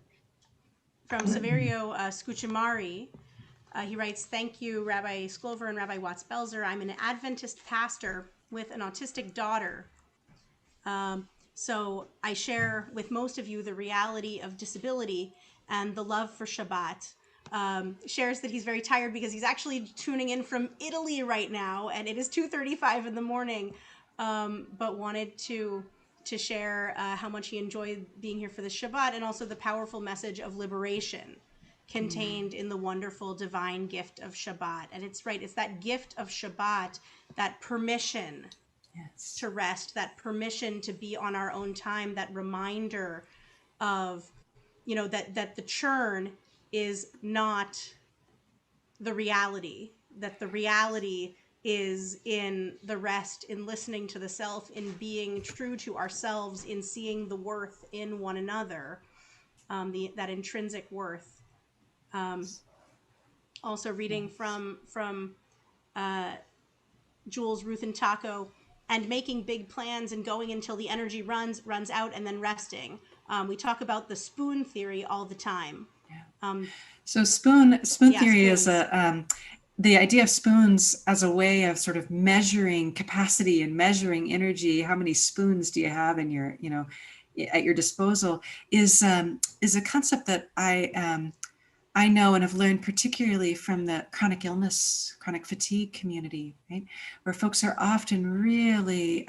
Severio Scucimari. He writes, "Thank you, Rabbi Sklover and Rabbi Watts-Belser. I'm an Adventist pastor with an autistic daughter. So I share with most of you the reality of disability and the love for Shabbat." Shares that he's very tired because he's actually tuning in from Italy right now, and it is 2:35 in the morning, but wanted to share how much he enjoyed being here for the Shabbat, and also the powerful message of liberation contained in the wonderful divine gift of Shabbat. And it's that gift of Shabbat, that permission to rest, that permission to be on our own time, that reminder of, that the churn is not the reality, that the reality is in the rest, in listening to the self, in being true to ourselves, in seeing the worth in one another, that intrinsic worth. Also reading from Jules, Ruth, and Taco, and making big plans and going until the energy runs out, and then resting. We talk about the spoon theory all the time. So spoon theory spoons. is the idea of spoons as a way of sort of measuring capacity and measuring energy. How many spoons do you have in your, at your disposal, is a concept that I know and have learned particularly from the chronic illness, chronic fatigue community, right? Where folks are often really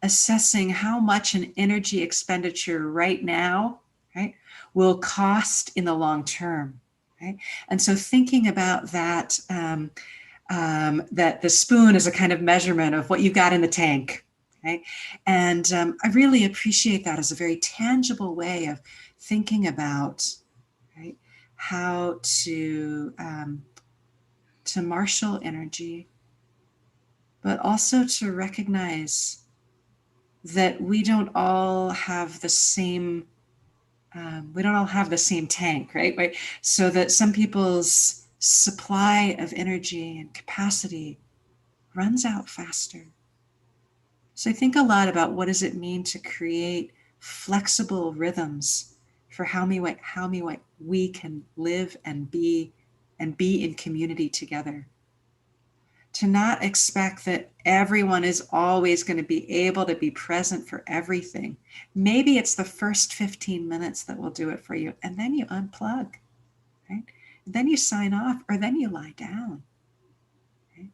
assessing how much an energy expenditure right now, right, will cost in the long term, right? And so thinking about that, that the spoon is a kind of measurement of what you've got in the tank, right? And I really appreciate that as a very tangible way of thinking about, right, how to marshal energy, but also to recognize that we don't all have the same tank, right? So that some people's supply of energy and capacity runs out faster. So I think a lot about what does it mean to create flexible rhythms for how we can live and be in community together. to not expect that everyone is always going to be able to be present for everything. Maybe it's the first 15 minutes that will do it for you, and then you unplug, right? Then you sign off, or then you lie down. Right?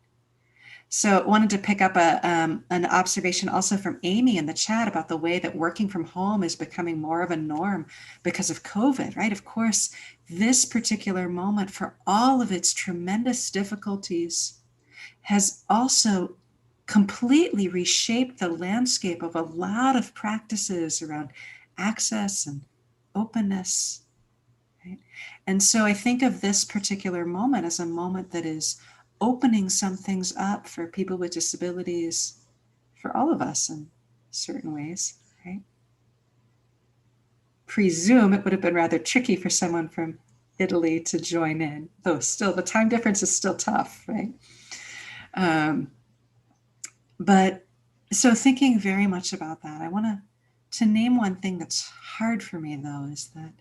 So I wanted to pick up an observation also from Amy in the chat about the way that working from home is becoming more of a norm because of COVID, right? Of course, this particular moment, for all of its tremendous difficulties, has also completely reshaped the landscape of a lot of practices around access and openness. Right? And so I think of this particular moment as a moment that is opening some things up for people with disabilities, for all of us in certain ways, right? Presume it would have been rather tricky for someone from Italy to join in, though still the time difference is still tough, right? But so thinking very much about that, I want to name one thing that's hard for me, though, is that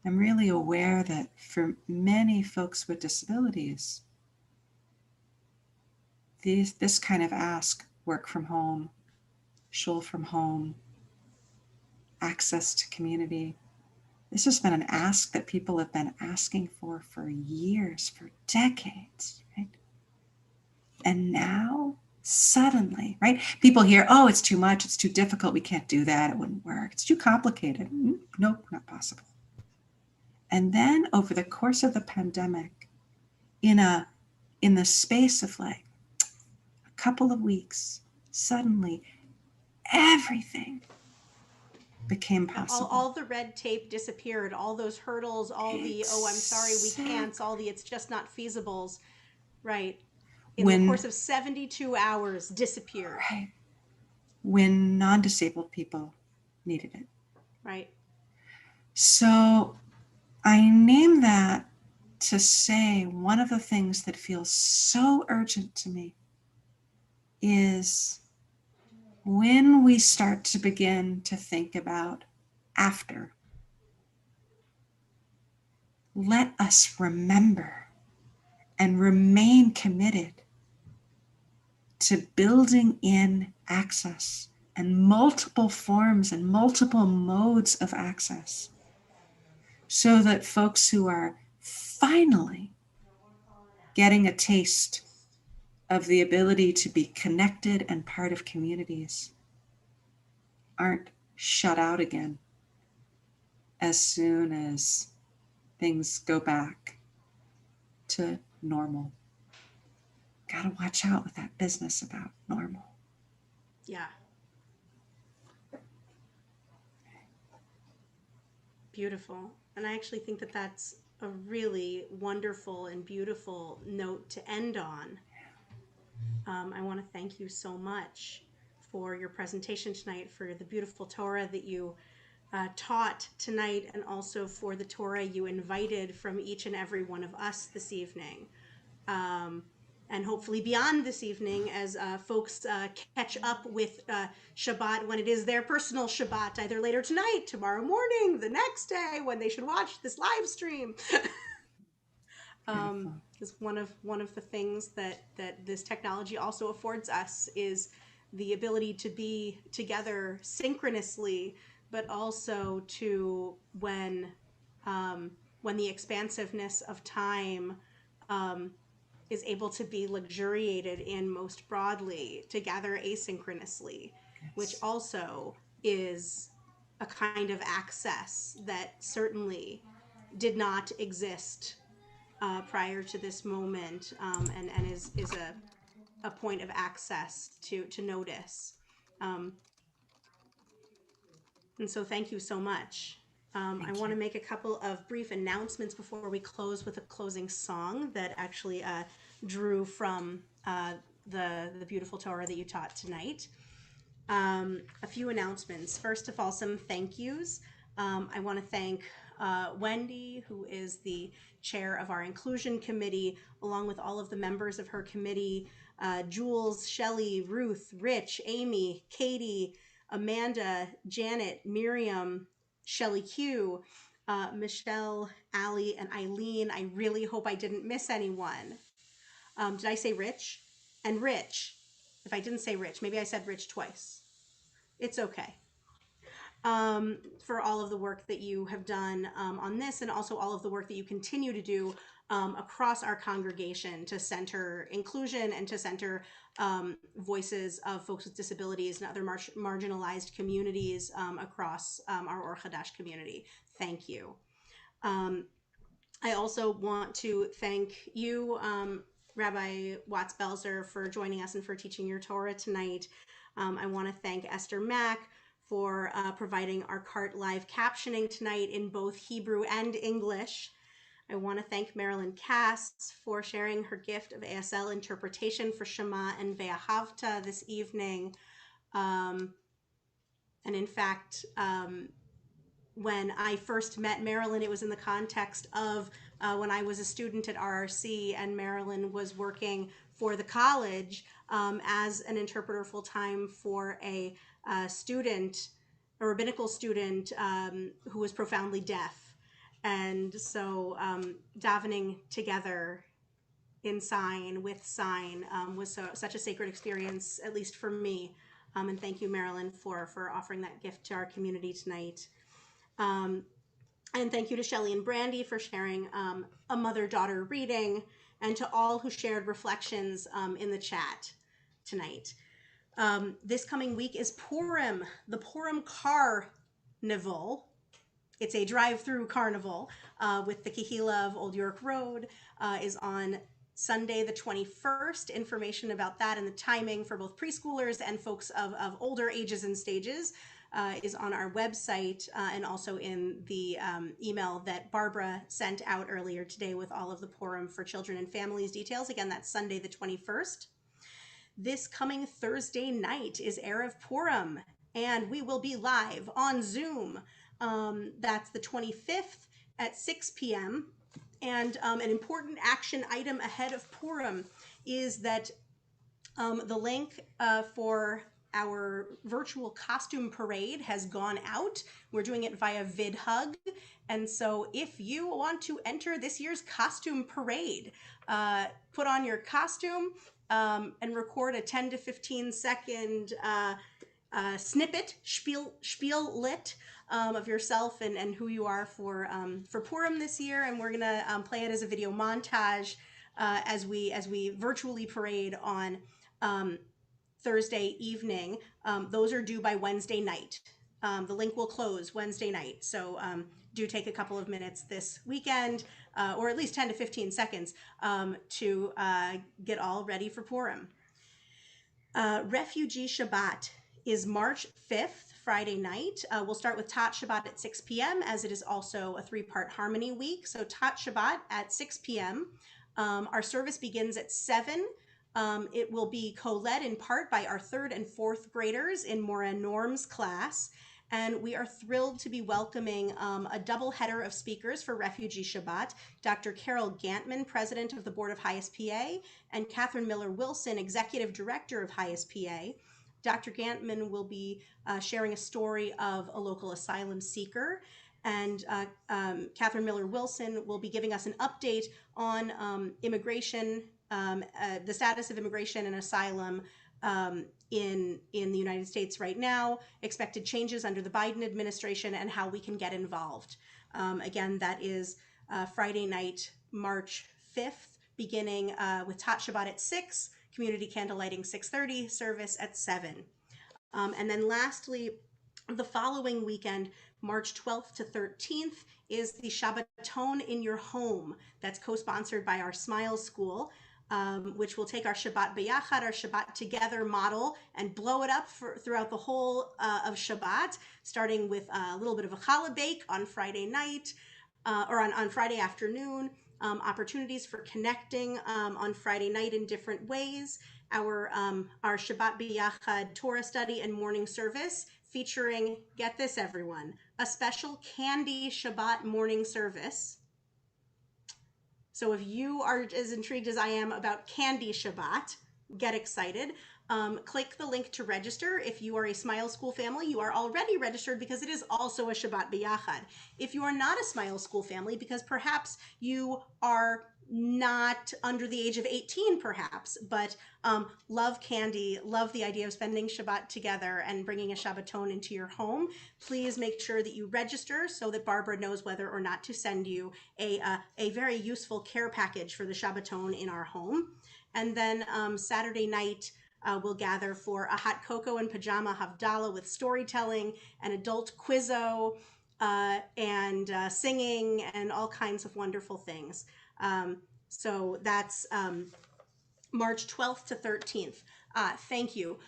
I'm really aware that for many folks with disabilities, this kind of ask, work from home, shul from home, access to community, this has been an ask that people have been asking for years, for decades, right? And now, suddenly, right? People hear, oh, it's too much, it's too difficult, we can't do that, it wouldn't work, it's too complicated. Nope, not possible. And then over the course of the pandemic, in the space of like a couple of weeks, suddenly everything became possible. All the red tape disappeared, all those hurdles, all the, oh, I'm sorry, we can't, all the, it's just not feasibles, right? In the course of 72 hours, disappeared. Right. When non-disabled people needed it. Right. So I name that to say one of the things that feels so urgent to me is when we start to begin to think about after, let us remember and remain committed to building in access and multiple forms and multiple modes of access so that folks who are finally getting a taste of the ability to be connected and part of communities aren't shut out again as soon as things go back to normal. Gotta watch out with that business about normal. Yeah. Beautiful. And I actually think that that's a really wonderful and beautiful note to end on. I want to thank you so much for your presentation tonight, for the beautiful Torah that you taught tonight, and also for the Torah you invited from each and every one of us this evening. And hopefully beyond this evening, as folks catch up with Shabbat when it is their personal Shabbat, either later tonight, tomorrow morning, the next day, when they should watch this live stream. Because one of the things that this technology also affords us is the ability to be together synchronously, but also to when the expansiveness of time is able to be luxuriated in most broadly, to gather asynchronously, which also is a kind of access that certainly did not exist prior to this moment, and is a point of access to notice. And so thank you so much. I want to make a couple of brief announcements before we close with a closing song that actually drew from the beautiful Torah that you taught tonight. A few announcements. First of all, some thank yous. I want to thank Wendy, who is the chair of our inclusion committee, along with all of the members of her committee, Jules, Shelley, Ruth, Rich, Amy, Katie, Amanda, Janet, Miriam, Shelley Q, Michelle, Allie, and Eileen. I really hope I didn't miss anyone. Did I say Rich? and Rich. If I didn't say Rich, maybe I said Rich twice. It's okay. For all of the work that you have done on this, and also all of the work that you continue to do across our congregation to center inclusion and to center voices of folks with disabilities and other marginalized communities across our Or Hadash community. Thank you. I also want to thank you, Rabbi Watts-Belser, for joining us and for teaching your Torah tonight. I want to thank Esther Mack for providing our CART live captioning tonight in both Hebrew and English. I want to thank Marilyn Cass for sharing her gift of ASL interpretation for Shema and Ve'ahavta this evening. And in fact, when I first met Marilyn, it was in the context of when I was a student at RRC and Marilyn was working for the college as an interpreter full-time for a student, a rabbinical student who was profoundly deaf. And so davening together in sign, with sign, was such a sacred experience, at least for me. And thank you, Marilyn, for offering that gift to our community tonight. And thank you to Shelley and Brandy for sharing a mother-daughter reading, and to all who shared reflections in the chat tonight. This coming week is Purim, the Purim Carnival. It's a drive-through carnival with the Kehila of Old York Road is on Sunday the 21st. Information about that and the timing for both preschoolers and folks of older ages and stages is on our website and also in the email that Barbara sent out earlier today with all of the Purim for children and families details. Again, that's Sunday the 21st. This coming Thursday night is Erev Purim, and we will be live on Zoom. That's the 25th at 6 p.m. And an important action item ahead of Purim is that the link for our virtual costume parade has gone out. We're doing it via VidHug. And so if you want to enter this year's costume parade, put on your costume and record a 10 to 15 second snippet, spiel lit of yourself and who you are for Purim this year. And we're gonna play it as a video montage as we virtually parade on Thursday evening. Those are due by Wednesday night. The link will close Wednesday night. So do take a couple of minutes this weekend, or at least 10 to 15 seconds to get all ready for Purim. Refugee Shabbat is March 5th, Friday night. We'll start with Tat Shabbat at 6 p.m. as it is also a 3-part harmony week. So Tat Shabbat at 6 p.m. Our service begins at 7. It will be co-led in part by our 3rd and 4th graders in Mora Norm's class. And we are thrilled to be welcoming a double header of speakers for Refugee Shabbat, Dr. Carol Gantman, President of the Board of Highest PA, and Catherine Miller-Wilson, Executive Director of Highest PA. Dr. Gantman will be sharing a story of a local asylum seeker, and Catherine Miller-Wilson will be giving us an update on immigration, the status of immigration and asylum in the United States right now, expected changes under the Biden administration, and how we can get involved. Again, that is Friday night, March 5th, beginning with Tat Shabbat at 6, community candlelighting 6:30, service at 7. And then lastly, the following weekend, March 12th to 13th, is the Shabbaton in your home. That's co-sponsored by our Smile School, which will take our Shabbat B'yachad, our Shabbat Together model, and blow it up throughout the whole of Shabbat, starting with a little bit of a challah bake on Friday night, or on Friday afternoon, opportunities for connecting on Friday night in different ways, our Shabbat B'yachad Torah study and morning service, featuring, get this everyone, a special candy Shabbat morning service. So if you are as intrigued as I am about candy Shabbat, get excited. click the link to register. If you are a Smile School family, you are already registered because it is also a Shabbat B'Yachad. If you are not a Smile School family, because perhaps you are not under the age of 18 perhaps, but love candy, love the idea of spending Shabbat together and bringing a Shabbaton into your home, please make sure that you register so that Barbara knows whether or not to send you a very useful care package for the Shabbaton in our home. And then Saturday night, we'll gather for a hot cocoa and pajama Havdalah with storytelling, an adult quizzo, and singing, and all kinds of wonderful things. So that's March 12th to 13th. Thank you.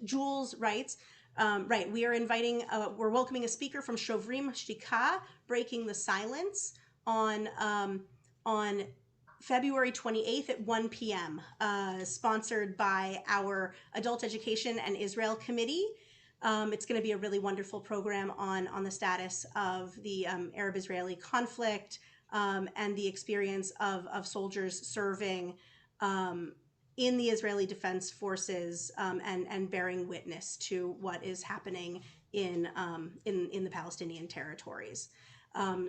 Jules writes, right, we are inviting, we're welcoming a speaker from Shovrim Shtika, Breaking the Silence, on February 28th at 1 p.m., sponsored by our Adult Education and Israel Committee. It's going to be a really wonderful program on the status of the Arab-Israeli conflict and the experience of soldiers serving in the Israeli Defense Forces and bearing witness to what is happening in the Palestinian territories.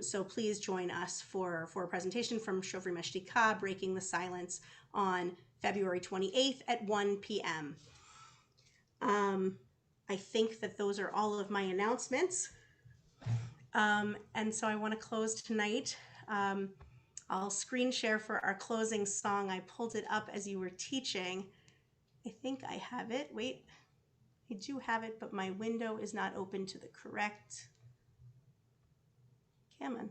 So please join us for a presentation from Shovrim Shtika, Breaking the Silence, on February 28th at 1 p.m. I think that those are all of my announcements. And so I want to close tonight. I'll screen share for our closing song. I pulled it up as you were teaching. I think I have it. Wait, I do have it, but my window is not open to the correct. Come on.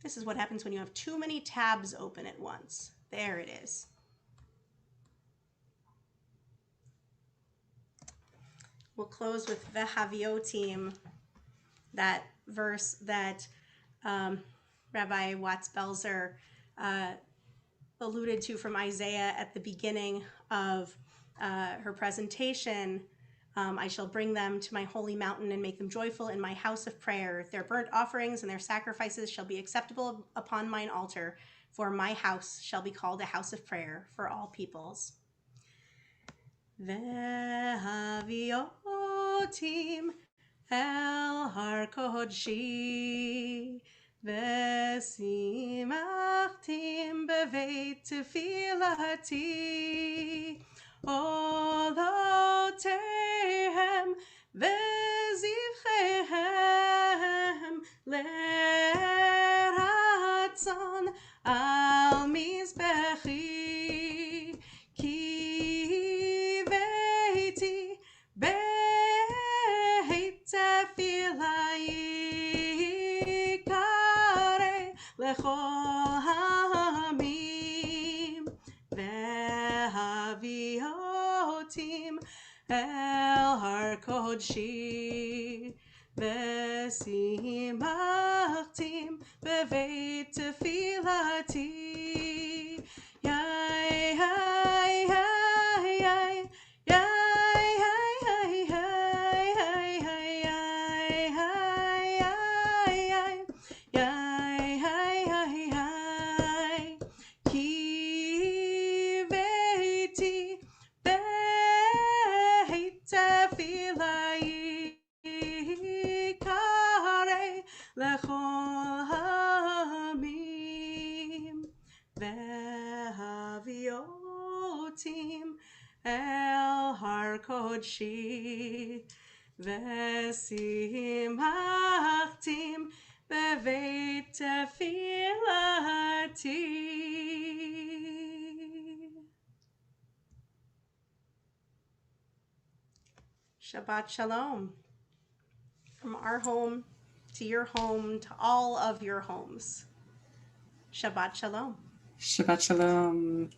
This is what happens when you have too many tabs open at once. There it is. We'll close with Vehaviotim, that verse that Rabbi Watts-Belser alluded to from Isaiah at the beginning of her presentation. I shall bring them to my holy mountain and make them joyful in my house of prayer. Their burnt offerings and their sacrifices shall be acceptable upon mine altar, for my house shall be called a house of prayer for all peoples. Vehaviotim el har kodshi, vesimachtim beveit tefilati, olotehem vezivchehem leratzon al mizbechi, ki veiti beit tefilai kare lechol hamim, vehaviotim el har kodshi, vesimachtim beveit tefilati. Yai, yai, yai, yai, yai, yai, yai, yai, yai, ki veiti beit tefilai kare lechol hamim, vehaviotim el har kodshi, vesimachtim beveit tefilati. Shabbat Shalom. From our home to your home to all of your homes. Shabbat Shalom. Shabbat Shalom.